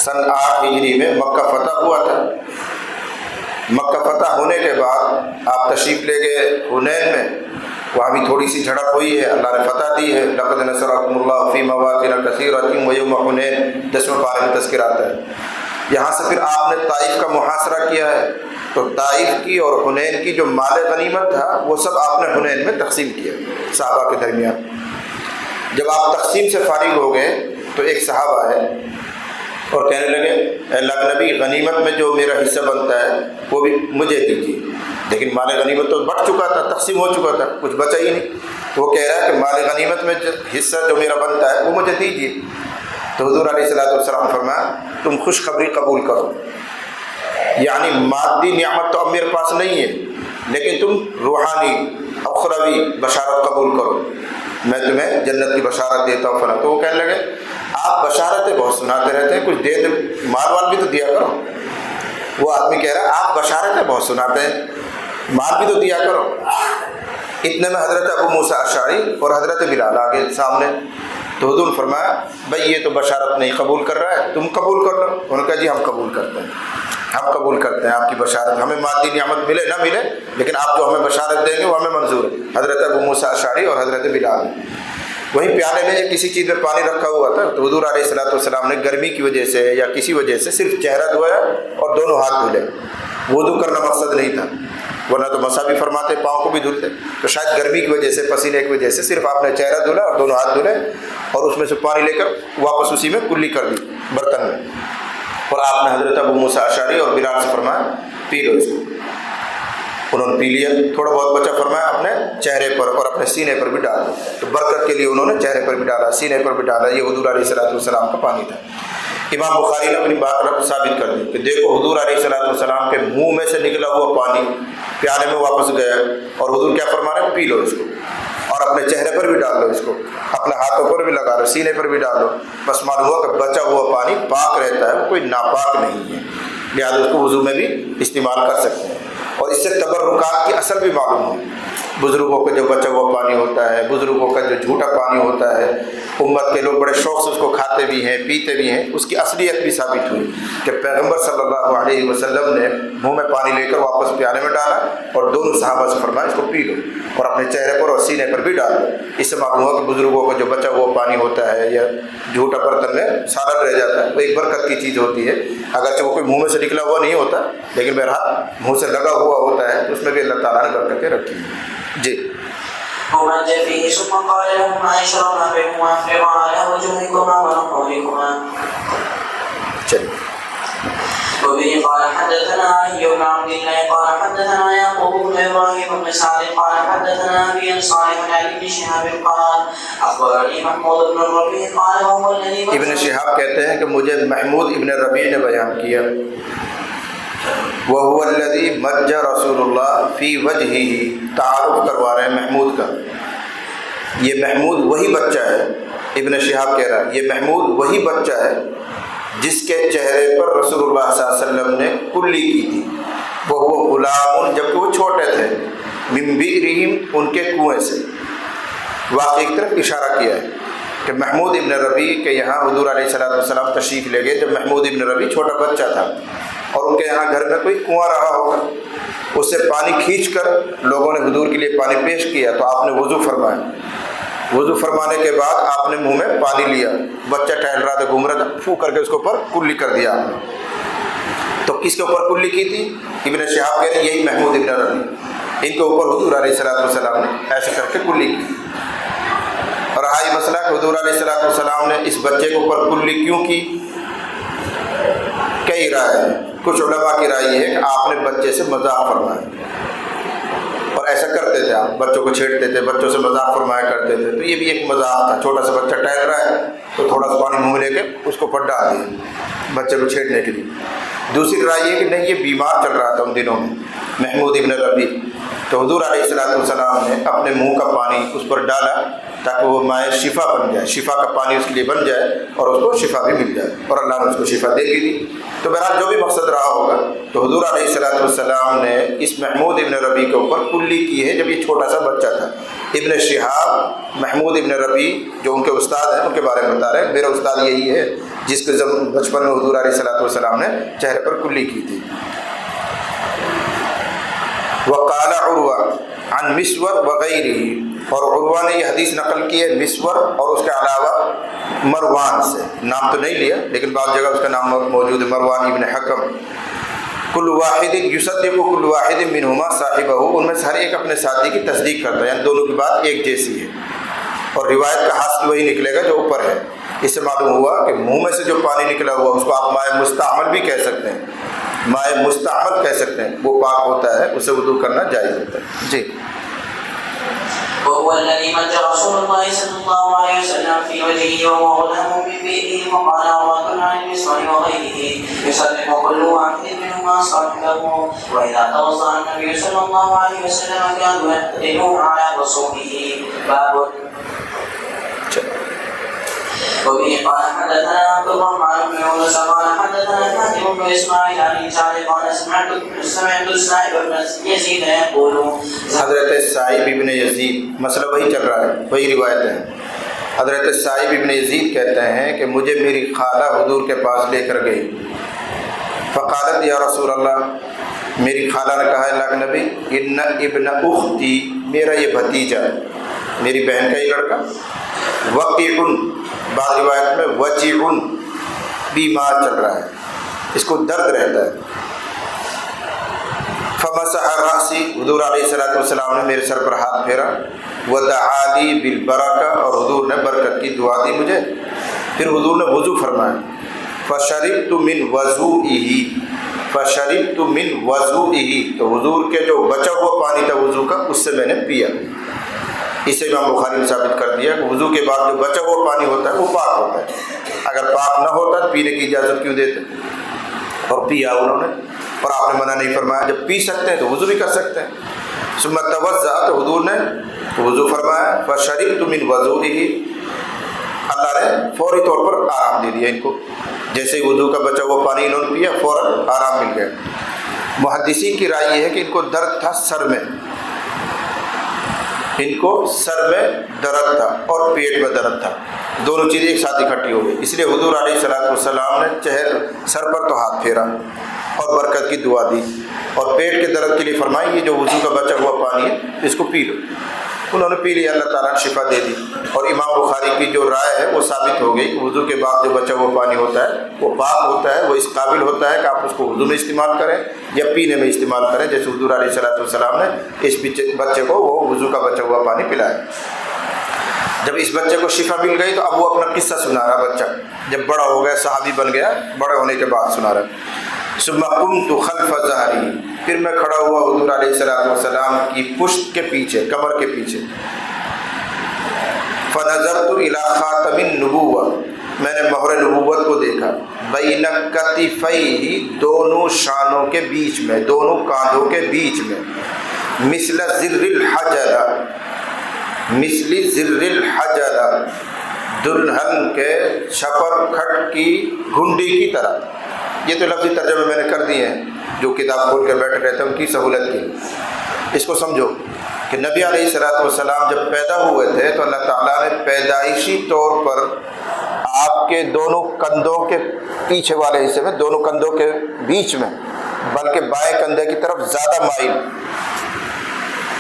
سن 8 ہجری میں مکہ فتح ہوا تھا. مکہ فتح ہونے کے بعد آپ تشریف لے گئے حنین میں، وہاں بھی تھوڑی سی جھڑپ ہوئی ہے، اللہ نے فتح دی ہے. لقد نصرکم اللہ فی مواطن کثیرۃ ویوم حنین 10ویں پارے میں تذکرہ آتا ہے. یہاں سے پھر آپ نے طائف کا محاصرہ کیا ہے، تو طائف کی اور حنین کی جو مال غنیمت تھا وہ سب آپ نے حنین میں تقسیم کیا صحابہ کے درمیان. جب آپ تقسیم سے فارغ ہو گئے تو ایک صحابہ ہے اور کہنے لگے اے اللہ کے نبی، غنیمت میں جو میرا حصہ بنتا ہے وہ بھی مجھے دیجیے. لیکن مال غنیمت تو بٹ چکا تھا، تقسیم ہو چکا تھا، کچھ بچا ہی نہیں. تو وہ کہہ رہا ہے کہ مال غنیمت میں جو حصہ جو میرا بنتا ہے وہ مجھے دیجیے. تو حضور علیہ الصلوۃ والسلام فرمایا تم خوشخبری قبول کرو، یعنی مادی نعمت تو اب میرے پاس نہیں ہے، لیکن تم روحانی اخروی بشارت قبول کرو، میں تمہیں جنت کی بشارت دیتا ہوں فلاں۔ تو وہ کہنے لگے آپ بشارتیں بہت سناتے رہتے ہیں، کچھ دے دے، مال وال بھی تو دیا کرو۔ وہ آدمی کہہ رہا ہے آپ بشارتیں بہت سناتے ہیں، مال بھی تو دیا کرو۔ اتنے میں حضرت ابو موسیٰ اشعری اور حضرت بلال آ گئے سامنے، تو حضور نے فرمایا بھائی یہ تو بشارت نہیں قبول کر رہا ہے، تم قبول کر لو۔ انہوں نے کہا جی ہم قبول کرتے ہیں، ہم قبول کرتے ہیں آپ کی بشارت، ہمیں مادی نعمت ملے نہ ملے لیکن آپ جو ہمیں بشارت دیں گے وہ ہمیں منظور ہے۔ حضرت ابو موسیٰ اشعری اور حضرت بلال۔ وہیں پیالے میں کسی چیز میں پانی رکھا ہوا تھا، تو حضور علیہ السلام نے گرمی کی وجہ سے یا کسی وجہ سے صرف چہرہ دھویا اور دونوں ہاتھ دھلے۔ وضو کرنا مقصد نہیں تھا، ورنہ تو مسا بھی فرماتے پاؤں کو بھی دھلتے، تو شاید گرمی کی وجہ سے پسینے کی وجہ سے صرف آپ نے چہرہ دھلا اور دونوں ہاتھ دھلے اور اس میں سے پانی لے کر واپس اسی میں کلی کر دی برتن میں، اور آپ نے حضرت ابو موسیٰ اشعری اور بلال سے فرمایا پی لو اس کو۔ انہوں نے پی لیا، تھوڑا بہت بچا فرمایا اپنے چہرے پر اور اپنے سینے پر بھی ڈالا، تو برکت کے لیے انہوں نے چہرے پر بھی ڈالا، سینے پر بھی ڈالا۔ یہ حضور علیہ السلام کا پانی تھا۔ امام بخاری نے اپنی بات ثابت کر دی کہ دیکھو حضور علیہ السلام کے منہ میں سے نکلا ہوا پانی پیالے میں واپس گیا، اور حضور کیا فرما رہے ہیں پی لو اس کو، اور اپنے چہرے پر بھی ڈال لو اس کو، اپنے ہاتھوں پر بھی لگا لو، سینے پر بھی ڈال لو۔ بس معلوم ہوا کہ بچا ہوا پانی پاک رہتا ہے، وہ کوئی ناپاک نہیں ہے، لہٰذا اس کو وضو میں بھی استعمال کر سکتے ہیں۔ اور اس سے تبرکات کی اصل بھی معلوم ہے، بزرگوں کا جو بچا ہوا پانی ہوتا ہے، بزرگوں کا جو جھوٹا پانی ہوتا ہے، امت کے لوگ بڑے شوق سے اس کو کھاتے بھی ہیں پیتے بھی ہیں، اس کی اصلیت بھی ثابت ہوئی کہ پیغمبر صلی اللہ علیہ وسلم نے منہ میں پانی لے کر واپس پیالے میں ڈالا اور دونوں صحابہ سے فرمایا اس کو پی لو اور اپنے چہرے پر اور سینے پر بھی ڈال دو۔ اس سے معلوم ہوا کہ بزرگوں کا جو بچا ہوا پانی ہوتا ہے یا جھوٹا برتن میں سالن رہ جاتا ہے وہ ایک برکت کی چیز ہوتی ہے، اگرچہ وہ کوئی منہ میں سے نکلا ہوا نہیں ہوتا لیکن بہرحال منہ سے لگا ہوا ہوتا ہے، اس میں بھی اللہ تعالیٰ نے برکتیں رکھی ہیں۔ جی ومد فيه ثم قال لهما اشربا منهما افرغا على وجوهكما ونحوركما. چلیے وبه قال حدثنا علي بن عبد الله قال حدثنا يعقوب بن ابراهيم بن سعد قال حدثنا ابي صالح عن ابن شهاب قال اخبرني محمود بن الربيع قال وهو الذي ابن شہاب کہتے ہیں کہ مجھے محمود ابن ربیع نے بیان کیا، وَهُوَ الَّذِي مَجَّ رسول اللہ فی وجهه، تعارف کروا رہے ہیں محمود کا۔ یہ محمود وہی بچہ ہے، ابن شہاب کہہ رہا ہے یہ محمود وہی بچہ ہے جس کے چہرے پر رسول اللہ صلی اللہ علیہ وسلم نے کلی کی تھی، وَهُوَ غلام، جبکہ وہ چھوٹے تھے، مِن بِئْرِهِمْ، ان کے کنویں سے۔ واقعی کی طرف اشارہ کیا ہے کہ محمود ابن ربیع کے یہاں حضور علیہ السلام تشریف لے گئے جب محمود ابن ربیع چھوٹا بچہ تھا، اور ان کے یہاں گھر میں کوئی کنواں رہا ہوگا، اس سے پانی کھینچ کر لوگوں نے حضور کے لیے پانی پیش کیا تو آپ نے وضو فرمایا، وضو فرمانے کے بعد آپ نے منہ میں پانی لیا، بچہ ٹہل رہا تھا گھوم رہا تھا، پھو کر کے اس کے اوپر کلی کر دیا آپ نے۔ تو کس کے اوپر کلی کی تھی؟ ابن شہاب کہہ رہے ہیں یہی محمود ابن ربیع، ان کے اوپر حضور علیہ السلام نے ایسے کر کے کلی کی۔ اور رہا یہ مسئلہ کہ حضور علیہ السلام نے اس بچے کے اوپر کلی کیوں کی؟ کئی رائے ہیں، کچھ علماء کی رائے یہ ہے کہ آپ نے بچے سے مذاق فرمایا، اور ایسا کرتے تھے آپ، بچوں کو چھیڑتے تھے، بچوں سے مذاق فرمایا کرتے تھے، تو یہ بھی ایک مذاق تھا، چھوٹا سا بچہ ٹہل رہا ہے تو تھوڑا سا پانی منہ میں لے کے اس کو پٹ ڈال دیا بچے کو چھیڑنے کے لیے۔ دوسری رائے یہ کہ نہیں یہ بیمار چل رہا تھا ان دنوں میں محمود ابن ربیع، تو حضور علیہ السلام نے اپنے منہ کا پانی اس پر ڈالا تاکہ وہ مائع شفا بن جائے، شفا کا پانی اس کے لیے بن جائے اور اس کو شفا بھی مل جائے، اور اللہ نے اس کو شفا دے بھی دی۔ تو بہرحال جو بھی مقصد رہا ہوگا، تو حضور علیہ السلام نے اس محمود ابن ربیع کے اوپر کلی کی ہے جب یہ چھوٹا سا بچہ تھا۔ ابن شہاب محمود ابن ربیع جو ان کے استاد ہیں ان کے بارے میں بتا رہے ہیں، میرا استاد یہی ہے جس کے بچپن میں حضور علیہ السلام نے چہرے پر کلی کی تھی۔ وقال عروہ عن مسور وغیرہ، اور عروہ نے یہ حدیث نقل کی ہے مسور اور اس کے علاوہ مروان سے، نام تو نہیں لیا لیکن بعض جگہ اس کا نام موجود ہے، مروان ابن حکم۔ کل واحد یصدق کل واحد منہما صاحبہ، ان میں سے ہر ایک اپنے ساتھی کی تصدیق کرتا ہے، یعنی دونوں کی بات ایک جیسی ہے، اور روایت کا حاصل وہی نکلے گا جو اوپر ہے۔ اس سے معلوم ہوا کہ منہ میں سے جو پانی نکلا ہوا اس کو آپ مائع مستعمل بھی کہہ سکتے ہیں، مائع مستعمل کہہ سکتے ہیں، وہ پاک ہوتا ہے، اسے وضو کرنا جائز ہوتا ہے۔ جی وهو الذي مد رسول الله صلى الله عليه وسلم في وجهه وهو غلام من بئره وقال عروة عن المسور وغيره يسلم كل واحد منهما صاحبه. وإذا توضأ النبي صلى الله عليه وسلم كانوا يقتدرون على وصوله. باب. وبه قال حدثنا عبد الرحمن بن يونس قال حدثنا حاتم بن اسماعيل عن سعد قال سمعت السائب بن يزيد يقول. حضرت سائب ابن یزید، مسئلہ وہی چل رہا ہے، وہی روایت ہے. حضرت سائب ابن یزید کہتے ہیں کہ مجھے میری خالہ حضور کے پاس لے کر گئی. فقالت یا رسول اللہ، میری خالہ نے کہا اللہ کے نبی، ان ابن اختی، میرا یہ بھتیجا، میری بہن کا یہ لڑکا، وقیع، بعض روایت میں وجیع، بیمار چل رہا ہے، اس کو درد رہتا ہے. فمسح راسی، حضور علیہ السلام نے میرے سر پر ہاتھ پھیرا. ودعا لی بالبرکہ، اور حضور نے برکت کی دعا دی مجھے. پھر حضور نے وضو فرمایا. فشربت من وضوئہ، فشربت من وضوئہ، تو حضور کے جو بچا ہوا پانی تھا وضو کا، اس سے میں نے پیا. اسے امام بخاری نے ثابت کر دیا کہ وضو کے بعد جو بچا ہوا پانی ہوتا ہے وہ پاک ہوتا ہے. اگر پاک نہ ہوتا تو پینے کی اجازت کیوں دیتے؟ اور پیا انہوں نے، اور آپ نے منع نہیں فرمایا. جب پی سکتے ہیں تو وضو بھی کر سکتے ہیں. ثم توضأ، تو حضور نے وضو فرمایا. فشربت من وضوئہ، اللہ نے فوری طور پر آرام دے دیا ان کو. جیسے ہی وضو کا بچا ہوا پانی انہوں نے پیا، فوراً آرام مل گیا. محدثین کی رائے یہ ہے کہ ان کو درد تھا سر میں، ان کو سر میں درد تھا اور پیٹ میں درد تھا، دونوں چیزیں ایک ساتھ اکٹھی ہو گئی. اس لیے حضور علیہ السلام نے سر پر تو ہاتھ پھیرا اور برکت کی دعا دی، اور پیٹ کے درد کے لیے فرمائی یہ جو وضو کا بچا ہوا پانی ہے اس کو پی لو. انہوں نے پی لیا، اللہ تعالیٰ نے شفا دے دی. اور امام بخاری کی جو رائے ہے وہ ثابت ہو گئی کہ وضو کے بعد جو بچا ہوا پانی ہوتا ہے وہ پاک ہوتا ہے، وہ اس قابل ہوتا ہے کہ آپ اس کو وضو میں استعمال کریں یا پینے میں استعمال کریں. جیسے حضور علیہ السلام نے اس بچے کو وہ وضو کا بچا ہوا پانی پلایا. جب اس بچے کو شفا مل گئی تو اب وہ اپنا قصہ سنا رہا. بچہ جب بڑا ہو گیا، صحابی بن گیا، بڑے ہونے کے بعد سنا رہا. ثم قمت خلف ظہری، پھر میں کھڑا ہوا حضور علیہ السلام کی پشت کے پیچھے، کمر کے پیچھے. فنظرت الی خاتم النبوہ، میں نے مہر نبوت کو دیکھا. بین کتفیہ، دونوں شانوں کے بیچ میں، دونوں کاندھوں کے بیچ میں. مثل زر الحجر، مثل زر الحجر، دلہن کے شپر کھٹ کی گھنڈی کی طرح. یہ تو لفظی ترجمے میں نے کر دیے ہیں، جو کتاب کھول کے بیٹھے رہتے ہیں ان کی سہولت کی. اس کو سمجھو کہ نبی علیہ السلام جب پیدا ہوئے تھے تو اللہ تعالیٰ نے پیدائشی طور پر آپ کے دونوں کندھوں کے پیچھے والے حصے میں، دونوں کندھوں کے بیچ میں، بلکہ بائیں کندھے کی طرف زیادہ مائل،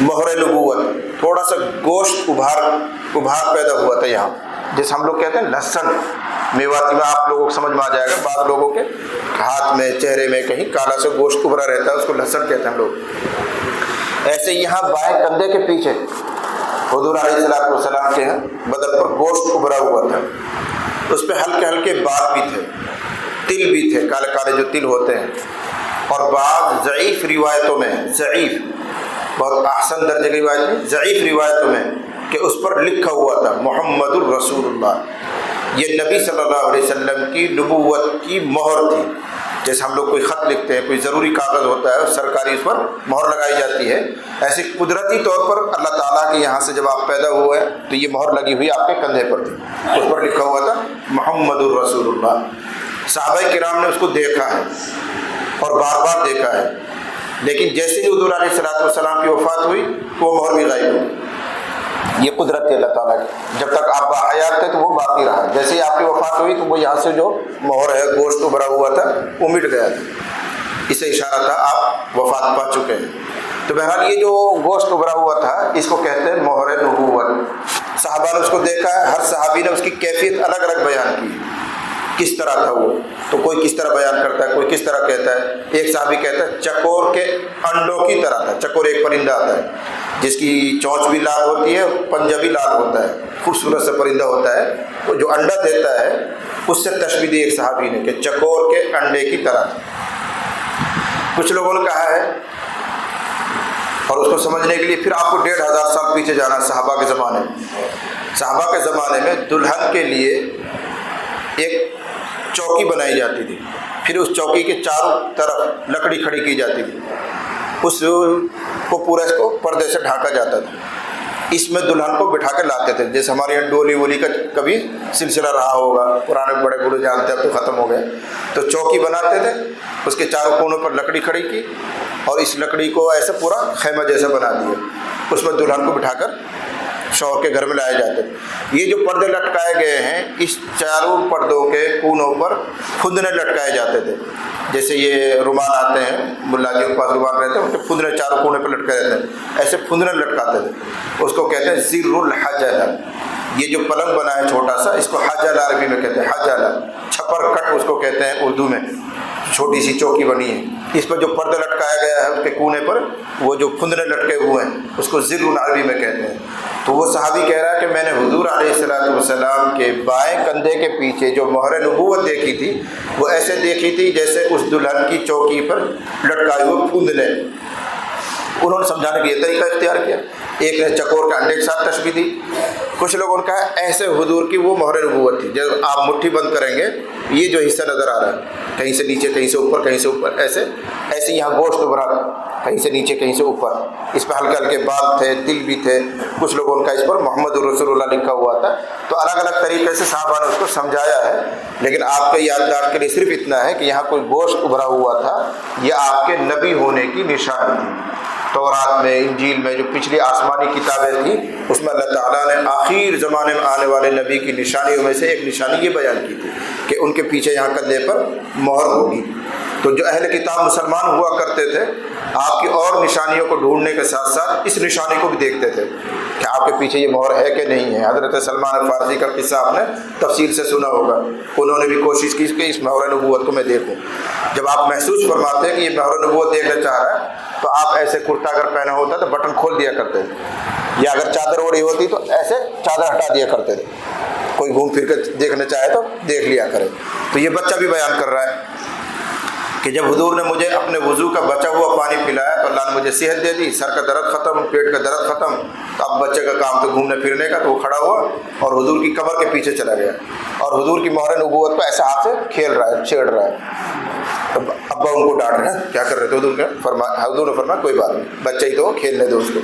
مہر نبوت، تھوڑا سا گوشت ابھار پیدا ہوا تھا یہاں، جیسے ہم لوگ کہتے ہیں لہسن. میواتی میں آپ لوگوں کو سمجھ میں آ جائے گا، بعض لوگوں کے ہاتھ میں، چہرے میں کہیں کالا سا گوشت ابھرا رہتا ہے، اس کو لہسن کہتے ہیں ہم لوگ. ایسے یہاں بائیں کندھے کے پیچھے حضور علیہ السلام کے بدن پر گوشت ابھرا ہوا تھا. اس پہ ہلکے ہلکے بال بھی تھے، تل بھی تھے، کالے کالے جو تل ہوتے ہیں. اور بعض ضعیف روایتوں میں، ضعیف بہت احسن درجے کی روایت میں، ضعیف روایتوں میں کہ اس پر لکھا ہوا تھا محمد الرسول اللہ. یہ نبی صلی اللہ علیہ وسلم کی نبوت کی مہر تھی. جیسے ہم لوگ کوئی خط لکھتے ہیں، کوئی ضروری کاغذ ہوتا ہے اور سرکاری اس پر مہر لگائی جاتی ہے، ایسے قدرتی طور پر اللہ تعالیٰ کے یہاں سے جب آپ پیدا ہوئے تو یہ مہر لگی ہوئی آپ کے کندھے پر تھی. اس پر لکھا ہوا تھا محمد الرسول اللہ. صحابہ کرام نے اس کو دیکھا ہے اور بار بار دیکھا ہے، لیکن جیسے ہی حضور علیہ السلام کی وفات ہوئی وہ مہر بھی غائب ہوئی. یہ قدرت ہے اللہ تعالیٰ کی. جب تک آپ باحیات تھے تو وہ باقی رہا، جیسے ہی آپ کی وفات ہوئی تو وہ یہاں سے جو مہر ہے، گوشت ابھرا ہوا تھا، وہ مٹ گیا تھا. اسے اشارہ تھا آپ وفات پا چکے ہیں. تو بہرحال یہ جو گوشت ابھرا ہوا تھا اس کو کہتے ہیں مہر نبوت. صحابہ نے اس کو دیکھا ہے، ہر صحابی نے اس کی کیفیت الگ الگ بیان کی، کس طرح تھا وہ. تو کوئی کس طرح بیان کرتا ہے، کوئی کس طرح کہتا ہے. ایک صحابی کہتا ہے چکور کے انڈوں کی طرح تھا. چکور ایک پرندہ آتا ہے جس کی چونچ بھی لال ہوتی ہے، پنجہ بھی لال ہوتا ہے، خوبصورت سے پرندہ ہوتا ہے. وہ جو انڈا دیتا ہے اس سے تشبیہ دی ایک صحابی نے کہ چکور کے انڈے کی طرح. کچھ لوگوں نے کہا ہے اور اس کو سمجھنے کے لیے پھر آپ کو 1500 سال پیچھے جانا ہے صحابہ کے زمانے میں۔ صحابہ کے زمانے میں دلہن کے لیے ایک چوکی بنائی جاتی تھی، پھر اس چوکی کے چاروں طرف لکڑی کھڑی کی جاتی تھی، اس کو پورا اس کو پردے سے ڈھانکا جاتا تھا، اس میں دلہن کو بٹھا کے لاتے تھے۔ جیسے ہمارے یہاں ڈولی وولی کا کبھی سلسلہ رہا ہوگا، پرانے بڑے بوڑھے جانتے ہیں، اب تو ختم ہو گئے، تو چوکی بناتے تھے، اس کے چاروں کونوں پر لکڑی کھڑی کی اور اس لکڑی کو ایسے پورا خیمہ جیسا بنا دیا، اس میں دلہن کو بٹھا کر شوہر کے گھر میں لائے جاتے تھے۔ یہ جو پردے لٹکائے گئے ہیں، اس چاروں پردوں کے کونوں پر پھندنے لٹکائے جاتے تھے، جیسے یہ رومال آتے ہیں، ملا جی کے پاس رومال رہتے ہیں، ان کے پھندنے چاروں کونے پر لٹکائے رہتے ہیں، ایسے پھندنے لٹکاتے تھے، اس کو کہتے ہیں زر الحجلہ۔ یہ جو پلنگ بنا ہے چھوٹا سا، اس کو حجلہ عربی میں کہتے ہیں، حجلہ، چھپر کٹ اس کو کہتے ہیں اردو میں، چھوٹی سی چوکی بنی ہے، اس پر جو پردہ لٹکایا گیا ہے اس کے کونے پر وہ جو پھندنے لٹکے ہوئے ہیں اس کو زر عربی میں کہتے ہیں۔ تو وہ صحابی کہہ رہا ہے کہ میں نے حضور علیہ السلام کے بائیں کندھے کے پیچھے جو مہر نبوت دیکھی تھی، وہ ایسے دیکھی تھی جیسے اس دلہن کی چوکی پر لٹکائے ہوئے پھندنے۔ انہوں نے سمجھانے کا یہ طریقہ اختیار کیا، ایک نے چکور کے انڈے کے ساتھ تشبیہ دی، کچھ لوگوں نے کہا ایسے حضور کی وہ مہر نبوت تھی، جب آپ مٹھی بند کریں گے یہ جو حصہ نظر آ رہا ہے، کہیں سے نیچے کہیں سے اوپر کہیں سے اوپر، ایسے یہاں گوشت ابھرا کہیں سے نیچے کہیں سے اوپر، اس پہ ہلکے ہلکے بال تھے، تل بھی تھے، کچھ لوگوں کا اس پر محمد رسول اللہ لکھا ہوا تھا۔ تو الگ الگ طریقے سے صحابہ نے اس کو سمجھایا ہے، لیکن آپ کے یادداشت کے لیے صرف اتنا ہے کہ یہاں کوئی گوشت ابھرا ہوا تھا، یہ آپ کے نبی ہونے کی نشانی تھی۔ تورات میں، انجیل میں، جو پچھلی آسمانی کتابیں تھیں، اس میں اللہ تعالیٰ نے آخر زمانے میں آنے والے نبی کی نشانیوں میں سے ایک نشانی یہ بیان کی تھی کہ ان کے پیچھے یہاں کندھے پر مہر ہوگی۔ تو جو اہل کتاب مسلمان ہوا کرتے تھے، آپ کی اور نشانیوں کو ڈھونڈنے کے ساتھ ساتھ اس نشانی کو بھی دیکھتے تھے کہ آپ کے پیچھے یہ مہر ہے کہ نہیں ہے۔ حضرت سلمان فارسی کا قصہ آپ نے تفصیل سے سنا ہوگا، انہوں نے بھی کوشش کی کہ اس مہر نبوت کو میں دیکھوں۔ جب آپ محسوس فرماتے ہیں کہ یہ مہر نبوت دیکھنا چاہ رہا ہے، تو آپ ایسے کرتا اگر پہنا ہوتا تو بٹن کھول دیا کرتے تھے، یا اگر چادر اوڑھی ہوتی تو ایسے چادر ہٹا دیا کرتے تھے، کوئی گھوم پھر کے دیکھنا چاہے تو دیکھ لیا کرے۔ تو یہ بچہ بھی بیان کر رہا ہے کہ جب حضور نے مجھے اپنے وضو کا بچا ہوا پانی پلایا تو اللہ نے مجھے صحت دے دی، سر کا درد ختم، پیٹ کا درد ختم، تو اب بچے کا کام تو گھومنے پھرنے کا، تو وہ کھڑا ہوا اور حضور کی کمر کے پیچھے چلا گیا اور حضور کی مہر نبوت کو ایسے ہاتھ سے کھیل رہا ہے، چھیڑ رہا ہے۔ ابا ان کو ڈانٹ رہے ہیں، کیا کر رہے تھے؟ حضور نے فرمایا کوئی بات نہیں، بچہ ہی تو کھیلنے دو اس کو،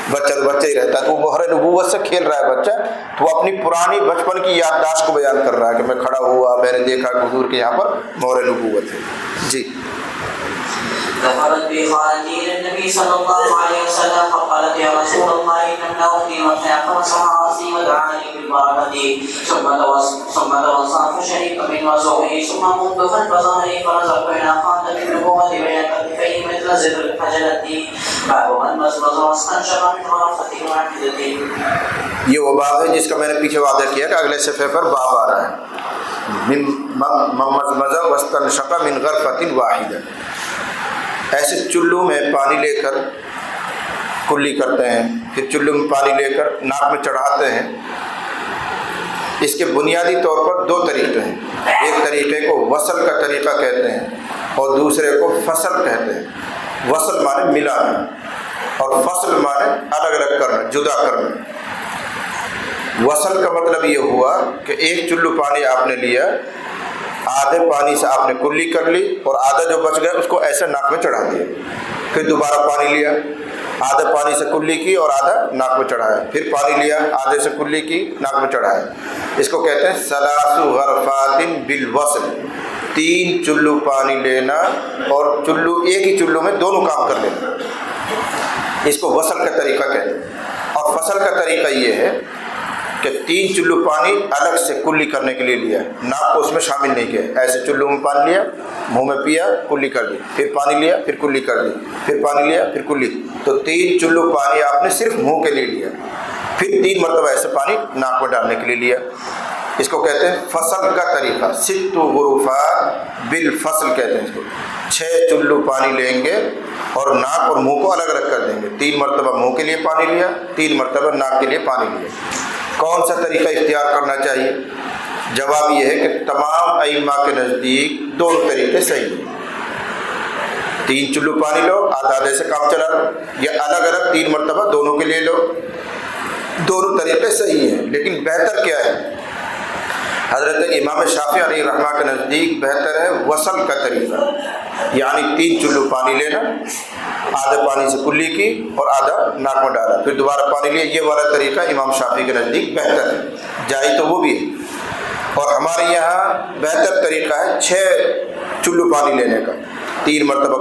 بچہ تو بچہ ہی رہتا ہے، تو وہ مہر نبوت سے کھیل رہا ہے بچہ، تو وہ اپنی پرانی بچپن کی یادداشت کو بیان کر رہا ہے کہ میں کھڑا ہوا، میں نے دیکھا کہ حضور کے یہاں پر مہر نبوت ہے۔ جی دخلت بي خالتي الى النبي صلى الله عليه وسلم فقالت يا رسول الله ان اختي وقع فمسح راسي ودعاني بالبركه ثم توضا فشرب من وضوئه ثم قمت خلف ظهري فنظرت الى خاتم النبوه بين كتفيه مثل زر الحجله باب من مزمز واستنشق من غرفه واحده۔ یہ وہ باب ہے جس کا میں نے پیچھے وعدہ کیا کہ اگلے صفحے پر باب آ رہا ہے، مزمز واستنشق من غرفه واحده۔ ایسے چلو میں پانی لے کر کلی کرتے ہیں، پھر چلو میں پانی لے کر ناک میں چڑھاتے ہیں۔ اس کے بنیادی طور پر دو طریقے ہیں، ایک طریقے کو وصل کا طریقہ کہتے ہیں اور دوسرے کو فصل کہتے ہیں۔ وصل مانے ملانا اور فصل مانے الگ الگ کرنا، جدا کرنا۔ وصل کا مطلب یہ ہوا کہ ایک چلو پانی آپ نے لیا، آدھے پانی سے آپ نے کلی کر لی اور آدھا جو بچ گیا اس کو ایسے ناک میں چڑھا دیا، پھر دوبارہ پانی لیا، آدھے پانی سے کلی کی اور آدھا ناک میں چڑھایا، پھر پانی لیا، آدھے سے کلی کی، ناک میں چڑھایا۔ اس کو کہتے ہیں ثلاث غرفات بالوصل، 3 چلو پانی لینا اور چلو ایک ہی چلو میں دونوں کام کر لینا، اس کو وصل کا طریقہ کہتے ہیں۔ اور فصل کا طریقہ یہ ہے کہ 3 چلو پانی الگ سے کلی کرنے کے لیے لیا، ناک کو اس میں شامل نہیں کیا، ایسے چلو میں پانی لیا، منہ میں پیا، کلی کر دی، پھر پانی لیا، پھر کلی کر دی، پھر پانی لیا، پھر کلی، تو 3 چلو پانی آپ نے صرف منہ کے لیے لیا، پھر 3 مرتبہ ایسے پانی ناک میں ڈالنے کے لیے لیا۔ اس کو کہتے ہیں فصل کا طریقہ، 6 غرفات بالفصل کہتے ہیں اس کو۔ 6 چلو پانی لیں گے اور ناک اور منہ کو الگ الگ کر دیں گے، 3 مرتبہ منہ کے لیے پانی لیا، 3 مرتبہ ناک کے لیے پانی لیا۔ کون سا طریقہ اختیار کرنا چاہیے؟ جواب یہ ہے کہ تمام ائمہ کے نزدیک دونوں طریقے صحیح ہیں۔ 3 چلو پانی لو، آدھا آدھے سے کام چلا لو، یا الگ الگ 3 مرتبہ دونوں کے لیے لو، دونوں طریقے صحیح ہیں، لیکن بہتر کیا ہے؟ حضرت امام شافعی علیہ رحمہ کے نزدیک بہتر ہے وصل کا طریقہ، یعنی 3 چلو پانی لینا، آدھے پانی سے کلی کی اور آدھا ناک میں ڈالا، پھر دوبارہ پانی لیا، یہ والا طریقہ امام شافعی کے نزدیک بہتر ہے، جائز تو وہ بھی ہے۔ اور ہمارے یہاں بہتر طریقہ ہے 6 چلو پانی لینے کا، 3 مرتبہ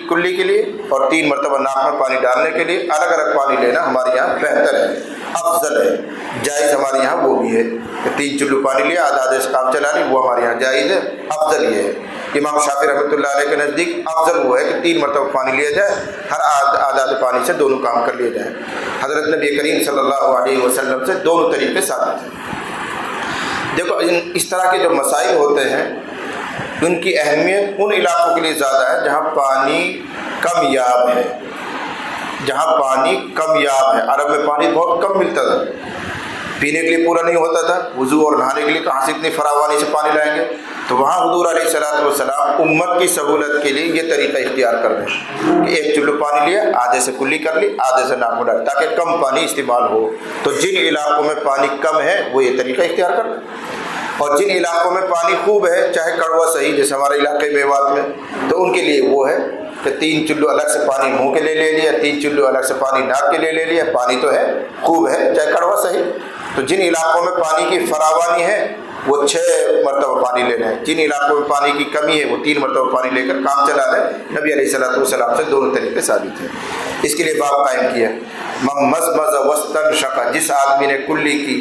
کلی کے لیے اور 3 مرتبہ ناک میں پانی ڈالنے کے لیے، الگ الگ پانی لینا ہمارے یہاں بہتر ہے، افضل ہے، جائز ہمارے یہاں وہ بھی ہے کہ 3 چلو پانی لیا، آدھا آدھے سے کام چلا لی، وہ ہمارے یہاں جائز ہے، افضل یہ ہے۔ امام شافعی رحمۃ اللہ علیہ کے نزدیک افضل وہ ہے کہ 3 مرتبہ پانی لیا جائے، ہر آدھا آدھے پانی سے دونوں کام کر لیے جائیں۔ حضرت نبی کریم صلی اللہ علیہ وسلم سے دونوں طریقے ثابت ہیں۔ دیکھو اس طرح کے جو مسائل ہوتے ہیں ان کی اہمیت ان علاقوں کے لیے زیادہ ہے جہاں پانی کم یاب ہے، جہاں پانی کم یاب ہے۔ عرب میں پانی بہت کم ملتا تھا، پینے کے لیے پورا نہیں ہوتا تھا، وضو اور نہانے کے لیے کہاں سے اتنی فراوانی سے پانی لائیں گے؟ تو وہاں حضور علیہ الصلوۃ والسلام امت کی سہولت کے لیے یہ طریقہ اختیار کر دیں کہ 1 چلو پانی لیا، آدھے سے کلی کر لی، آدھے سے ناک میں ڈال، تاکہ کم پانی استعمال ہو۔ تو جن علاقوں میں پانی کم ہے وہ یہ طریقہ اختیار کر لیں، اور جن علاقوں میں پانی خوب ہے، چاہے کڑوا صحیح، جیسے ہمارے علاقے میوات میں، تو ان کے لیے وہ ہے کہ 3 چلو الگ سے پانی منہ کے لیے لے لیا، 3 چلو الگ سے پانی ناک کے لیے لے لیا، پانی تو ہے خوب ہے چاہے کڑوا صحیح۔ تو جن علاقوں میں پانی کی فراوانی ہے وہ 6 مرتبہ پانی لینا ہے، جن علاقوں میں پانی کی کمی ہے وہ 3 مرتبہ پانی لے کر کام چلا لیں۔ نبی علیہ الصلوۃ والسلام سے دونوں طریقے ثابت ہیں۔ اس کے لیے باب قائم کیا، مضمض واستنشق، جس آدمی نے کلی کی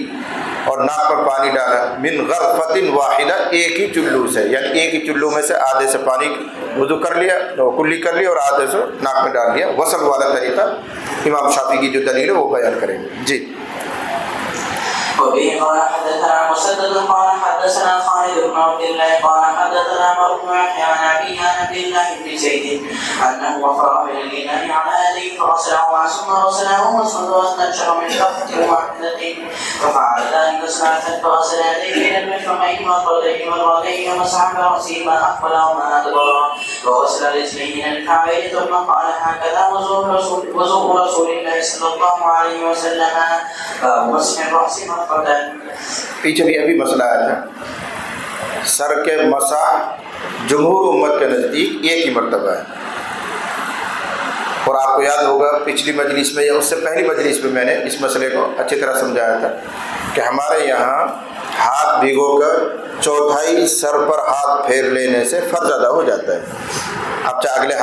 اور ناک پر پانی ڈالا، من غرفۃ واحدہ، ایک ہی چلو سے، یعنی ایک ہی چلو میں سے آدھے سے پانی وضو کر لیا، کلی کر لیا اور آدھے سے ناک میں ڈال لیا، وصل والا طریقہ امام شافعی کی جو دلیل ہے وہ بیان کریں گے۔ جی وبه قال حدثنا مسدد قال حدثنا خالد بن عبد الله قال حدثنا عمرو بن يحيى عن ابي عن عبد الله بن زيد انه وفر من الاناء على يديه فغسله ثم غسله واستنشق من شقه واحده ففعل ذلك ساعه فغسل يديه الى المرفقين وخديه مرتين ومسح براسه ما اقبل وما ادبر وغسل رجليه الى الكعبين ثم قال هكذا وضوء رسول الله صلى الله عليه وسلم باب مسح الراس پیچھے بھی ابھی مسئلہ آیا تھا، سر کے مسح جمہور امت کے نزدیک ایک ہی مرتبہ ہے، اور آپ کو یاد ہوگا پچھلی مجلس میں یا اس سے پہلی مجلس میں نے اس مسئلے کو اچھی طرح سمجھایا تھا کہ ہمارے یہاں ہاتھ بھگو کر چوتھائی سر پر ہاتھ پھیر لینے سے فرض ادا ہو جاتا ہے۔ آپ چاہے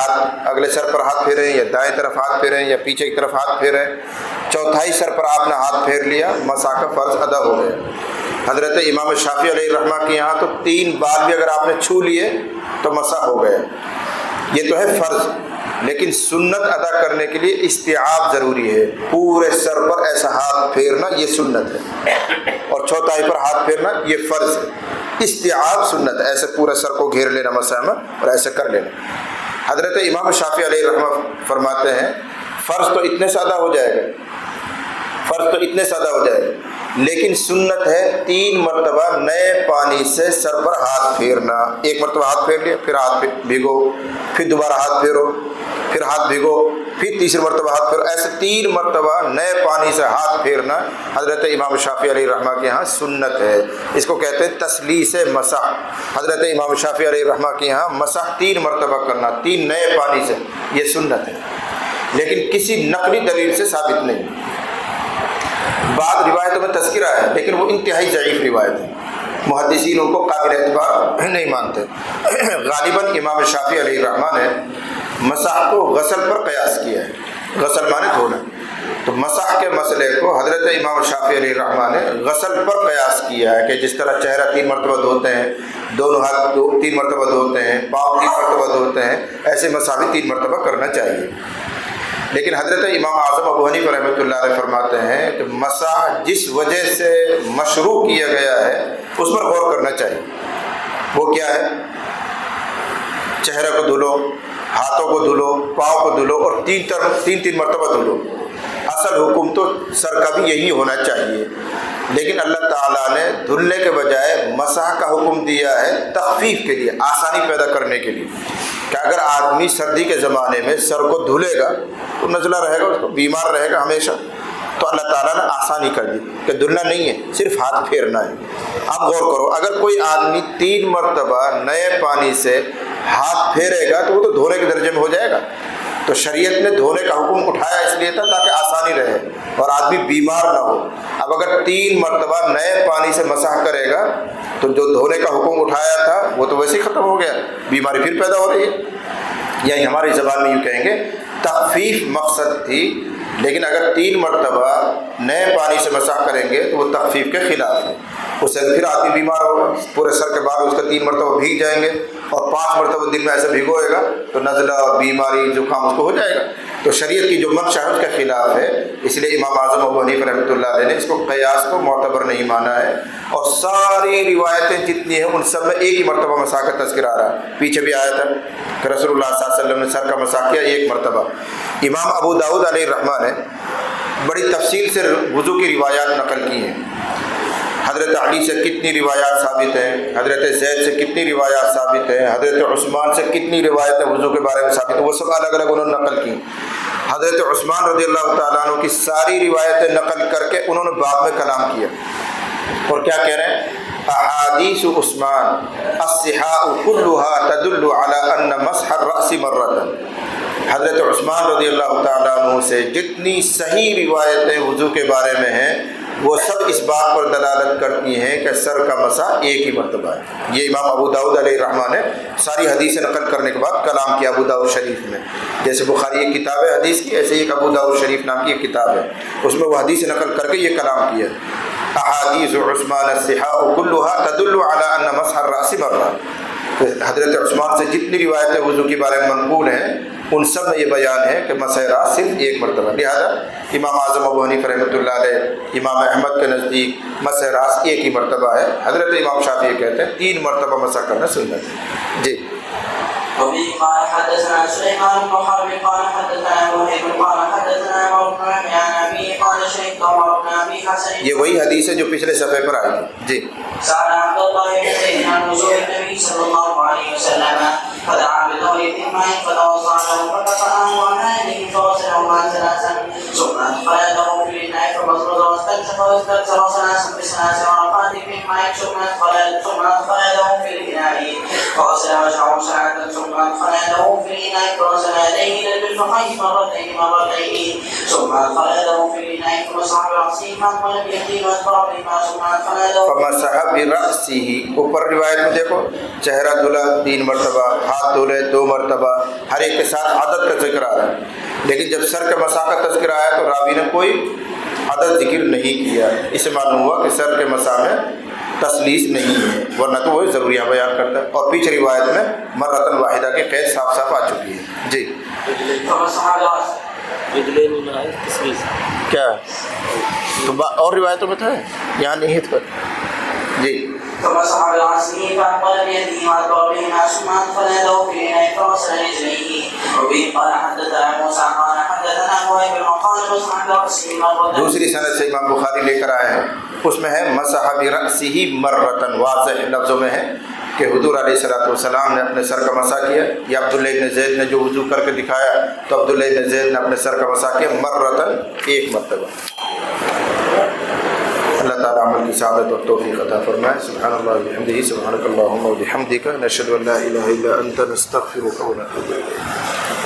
اگلے سر پر ہاتھ پھیریں یا دائیں طرف ہاتھ پھیریں یا پیچھے کی طرف ہاتھ پھیریں، چوتھائی سر پر آپ نے ہاتھ پھیر لیا، مسح کا فرض ادا ہو گیا۔ حضرت امام شافعی علیہ رحمہ کے یہاں تو 3 بال بھی اگر آپ نے چھو لیے تو مسح ہو گیا۔ یہ تو ہے فرض، لیکن سنت ادا کرنے کے لیے استیعاب ضروری ہے، پورے سر پر ایسا ہاتھ پھیرنا یہ سنت ہے، اور چوتھائی پر ہاتھ پھیرنا یہ فرض ہے۔ استیعاب سنت ہے، ایسے پورے سر کو گھیر لینا مسح میں اور ایسے کر لینا۔ حضرت امام شافعی علیہ رحمہ فرماتے ہیں فرض تو اتنے سے ادا ہو جائے گا، فرض تو اتنے سے ادا ہو جائے گا، لیکن سنت ہے 3 مرتبہ نئے پانی سے سر پر ہاتھ پھیرنا۔ 1 مرتبہ ہاتھ پھیر لیا، پھر ہاتھ بھگو، پھر دوبارہ ہاتھ پھیرو، پھر ہاتھ بھگو، پھر تیسری مرتبہ ہاتھ پھیرو، ایسے 3 مرتبہ نئے پانی سے ہاتھ پھیرنا حضرت امام شافعی علیہ رحمہ کے یہاں سنت ہے۔ اس کو کہتے ہیں تسلیس مسح۔ حضرت امام شافعی علیہ رحمہ کے یہاں مسح 3 مرتبہ کرنا، 3 نئے پانی سے، یہ سنت ہے، لیکن کسی نقلی دلیل سے ثابت نہیں۔ بعض روایتوں میں تذکرہ ہے لیکن وہ انتہائی ضعیف روایت ہے، محدثین ان کو قابل اعتبار نہیں مانتے۔ غالباً امام شافعی علیہ رحمہ نے مسح کو غسل پر قیاس کیا ہے، غسل مانے دھونا، تو مسح کے مسئلے کو حضرت امام شافعی علیہ رحمہ نے غسل پر قیاس کیا ہے کہ جس طرح چہرہ 3 مرتبہ دھوتے ہیں، دونوں ہاتھ 3 مرتبہ دھوتے ہیں، پاؤں 3 مرتبہ دھوتے ہیں، ایسے مسح بھی 3 مرتبہ کرنا چاہیے۔ لیکن حضرت امام اعظم ابو حنیفہ رحمۃ اللہ علیہ فرماتے ہیں کہ مسح جس وجہ سے مشروع کیا گیا ہے اس پر غور کرنا چاہیے۔ وہ کیا ہے؟ چہرے کو دھلو، ہاتھوں کو دھلو، پاؤں کو دھلو اور 3 مرتبہ دھلو۔ اصل حکم تو سر کا بھی یہی ہونا چاہیے، لیکن اللہ تعالیٰ نے دھلنے کے بجائے مسح کا حکم دیا ہے تخفیف کے لیے، آسانی پیدا کرنے کے لیے، کہ اگر آدمی سردی کے زمانے میں سر کو دھلے گا تو نزلہ رہے گا، اس کو بیمار رہے گا ہمیشہ، تو اللہ تعالیٰ نے آسانی کر دی کہ دھلنا نہیں ہے، صرف ہاتھ پھیرنا ہے۔ اب غور کرو، اگر کوئی آدمی 3 مرتبہ نئے پانی سے ہاتھ پھیرے گا تو وہ تو دھونے کے درجے میں ہو جائے گا۔ تو شریعت نے دھونے کا حکم اٹھایا اس لیے تھا تاکہ آسانی رہے اور آدمی بیمار نہ ہو۔ اب اگر 3 مرتبہ نئے پانی سے مسح کرے گا تو جو دھونے کا حکم اٹھایا تھا وہ تو ویسے ہی ختم ہو گیا، بیماری پھر پیدا ہو رہی ہے۔ یعنی ہماری زبان میں یوں کہیں گے تخفیف مقصد تھی، لیکن اگر 3 مرتبہ نئے پانی سے مسح کریں گے تو وہ تخفیف کے خلاف ہے، اس سے پھر آدمی بیمار ہوگا، پورے سر کے بعد اس کا 3 مرتبہ بھیگ جائیں گے اور 5 مرتبہ دن میں ایسے بھگوئے گا تو نزلہ اور بیماری زکام اس کو ہو جائے گا۔ تو شریعت کی جو منشا ہے اس کے خلاف ہے، اس لیے امام اعظم ابو حنیفہ رحمۃ اللہ علیہ نے اس کو قیاس کو معتبر نہیں مانا ہے، اور ساری روایتیں جتنی ہیں ان سب میں ایک ہی مرتبہ مسح کا تذکر آ رہا ہے۔ پیچھے بھی آیا تھا کہ رسول اللہ صلی اللہ علیہ وسلم نے سر کا مسح کیا 1 مرتبہ۔ امام ابو داؤد علیہ الرحمہ نے بڑی تفصیل سے وضو کی روایات نقل کی ہیں، حضرت علی سے کتنی روایات ثابت ہیں، حضرت زید سے کتنی روایات ثابت ہیں، حضرت عثمان سے کتنی روایتیں وضو کے بارے میں ثابت ہیں، وہ سب الگ الگ انہوں نے نقل کی۔ حضرت عثمان رضی اللہ تعالیٰ عنہ کی ساری روایتیں نقل کر کے انہوں نے بعد میں کلام کیا، اور کیا کہہ رہے ہیں؟ احادیث عثمان الصحاح كلها تدل على ان مسح الراس مرة۔ حضرت عثمان رضی اللہ تعالیٰ عنہ سے جتنی صحیح روایتیں وضو کے بارے میں ہیں وہ سب اس بات پر دلالت کرتی ہیں کہ سر کا مسح ایک ہی مرتبہ ہے۔ یہ امام ابو داؤد علیہ الرحمہ نے ساری حدیثیں نقل کرنے کے بعد کلام کیا ابو داؤد شریف میں۔ جیسے بخاری ایک کتاب ہے حدیث کی، ایسے ایک ابو داؤد شریف نام کی ایک کتاب ہے، اس میں وہ حدیث نقل کر کے یہ کلام کیا، احادیث عثمان الصحاح كلها تدل على ان مسح الراس مرة۔ حضرت عثمان سے جتنی روایتیں وضو کے بارے میں منقول ہیں ان سب میں یہ بیان ہے کہ مسح راس صرف 1 مرتبہ۔ لہذا امام اعظم ابو حنیفہ رحمۃ اللہ علیہ، امام احمد کے نزدیک مسح راس 1 ہی مرتبہ ہے۔ حضرت امام شافعی کہتے ہیں 3 مرتبہ مسح کرنا سنت ہے۔ جی وبه قال حدثنا سليمان بن حرب قال حدثنا وهيب قال حدثنا عمر عن ابي قال شهدت عمر بن ابي حسن، یہ وہی حدیث ہے جو پچھلے صفحے پر آئی تھی۔ جی سأل عبد الله بن زيد عن وضوء النبي صلى الله عليه وسلم فدعا بدور ماء فتوضا له فقطعه عن يده فغسله ثلاثا ثم ادخل يده في الاناء فمضمض واستنشق ثلاثا بثلاث ورقات من ماء ثم ادخل يده في الاناء فغسل وجهه ثلاثا ثم ادخل يده في الاناء فغسل يديه الى المرفقين مرتين ثم ادخل يده في الاناء فمسح براسه فاقبل بيده وادبر بهما ثم ادخل يده فمسح براسه۔ اوپر روایت میں دیکھو چہرہ دھلا 3 مرتبہ، ہاتھ دھلے 2 مرتبہ، ہر ایک کے ساتھ عدد کا ذکر آ رہا ہے، لیکن جب سر کے مسح کا تذکر آیا تو راوی نے کوئی عدد ذکر نہیں کیا۔ اس سے معلوم ہوا کہ سر کے مسح میں تسلیس نہیں ہے، ورنہ تو وہ ضروریہ بیان کرتا ہے، اور پیچھے روایت میں مرتن واحدہ کی قید صاف صاف آ چکی ہے۔ جی کیا تو اور روایتوں میں تھا، یہاں نہیں ہے۔ جی فمسح براسه فأقبل بيده وأدبر بهما ثم أدخل يده في الإناء فغسل رجليه. وبه قال حدثنا موسى قال حدثنا وهيب قال مسح براسه مرة۔ دوسری سند سے امام بخاری لے کر آئے ہیں، اس میں ہے مسح براسه مرة، واضح لفظوں میں ہے کہ حضور علیہ الصلوۃ والسلام نے اپنے سر کا مسح کیا، یا عبداللہ ابن زید نے جو وضو کر کے دکھایا تو عبداللہ ابن زید نے اپنے سر کا مسح کیا مرتن، 1 مرتبہ۔ اللہ تعالیٰ عمل کی سعادت اور توفیق عطا فرمائے۔ سبحان اللہ وبحمدہ، سبحانک اللہم وبحمدک، نشہد ان لا الہ الا انت، نستغفرک ونتوب الیک۔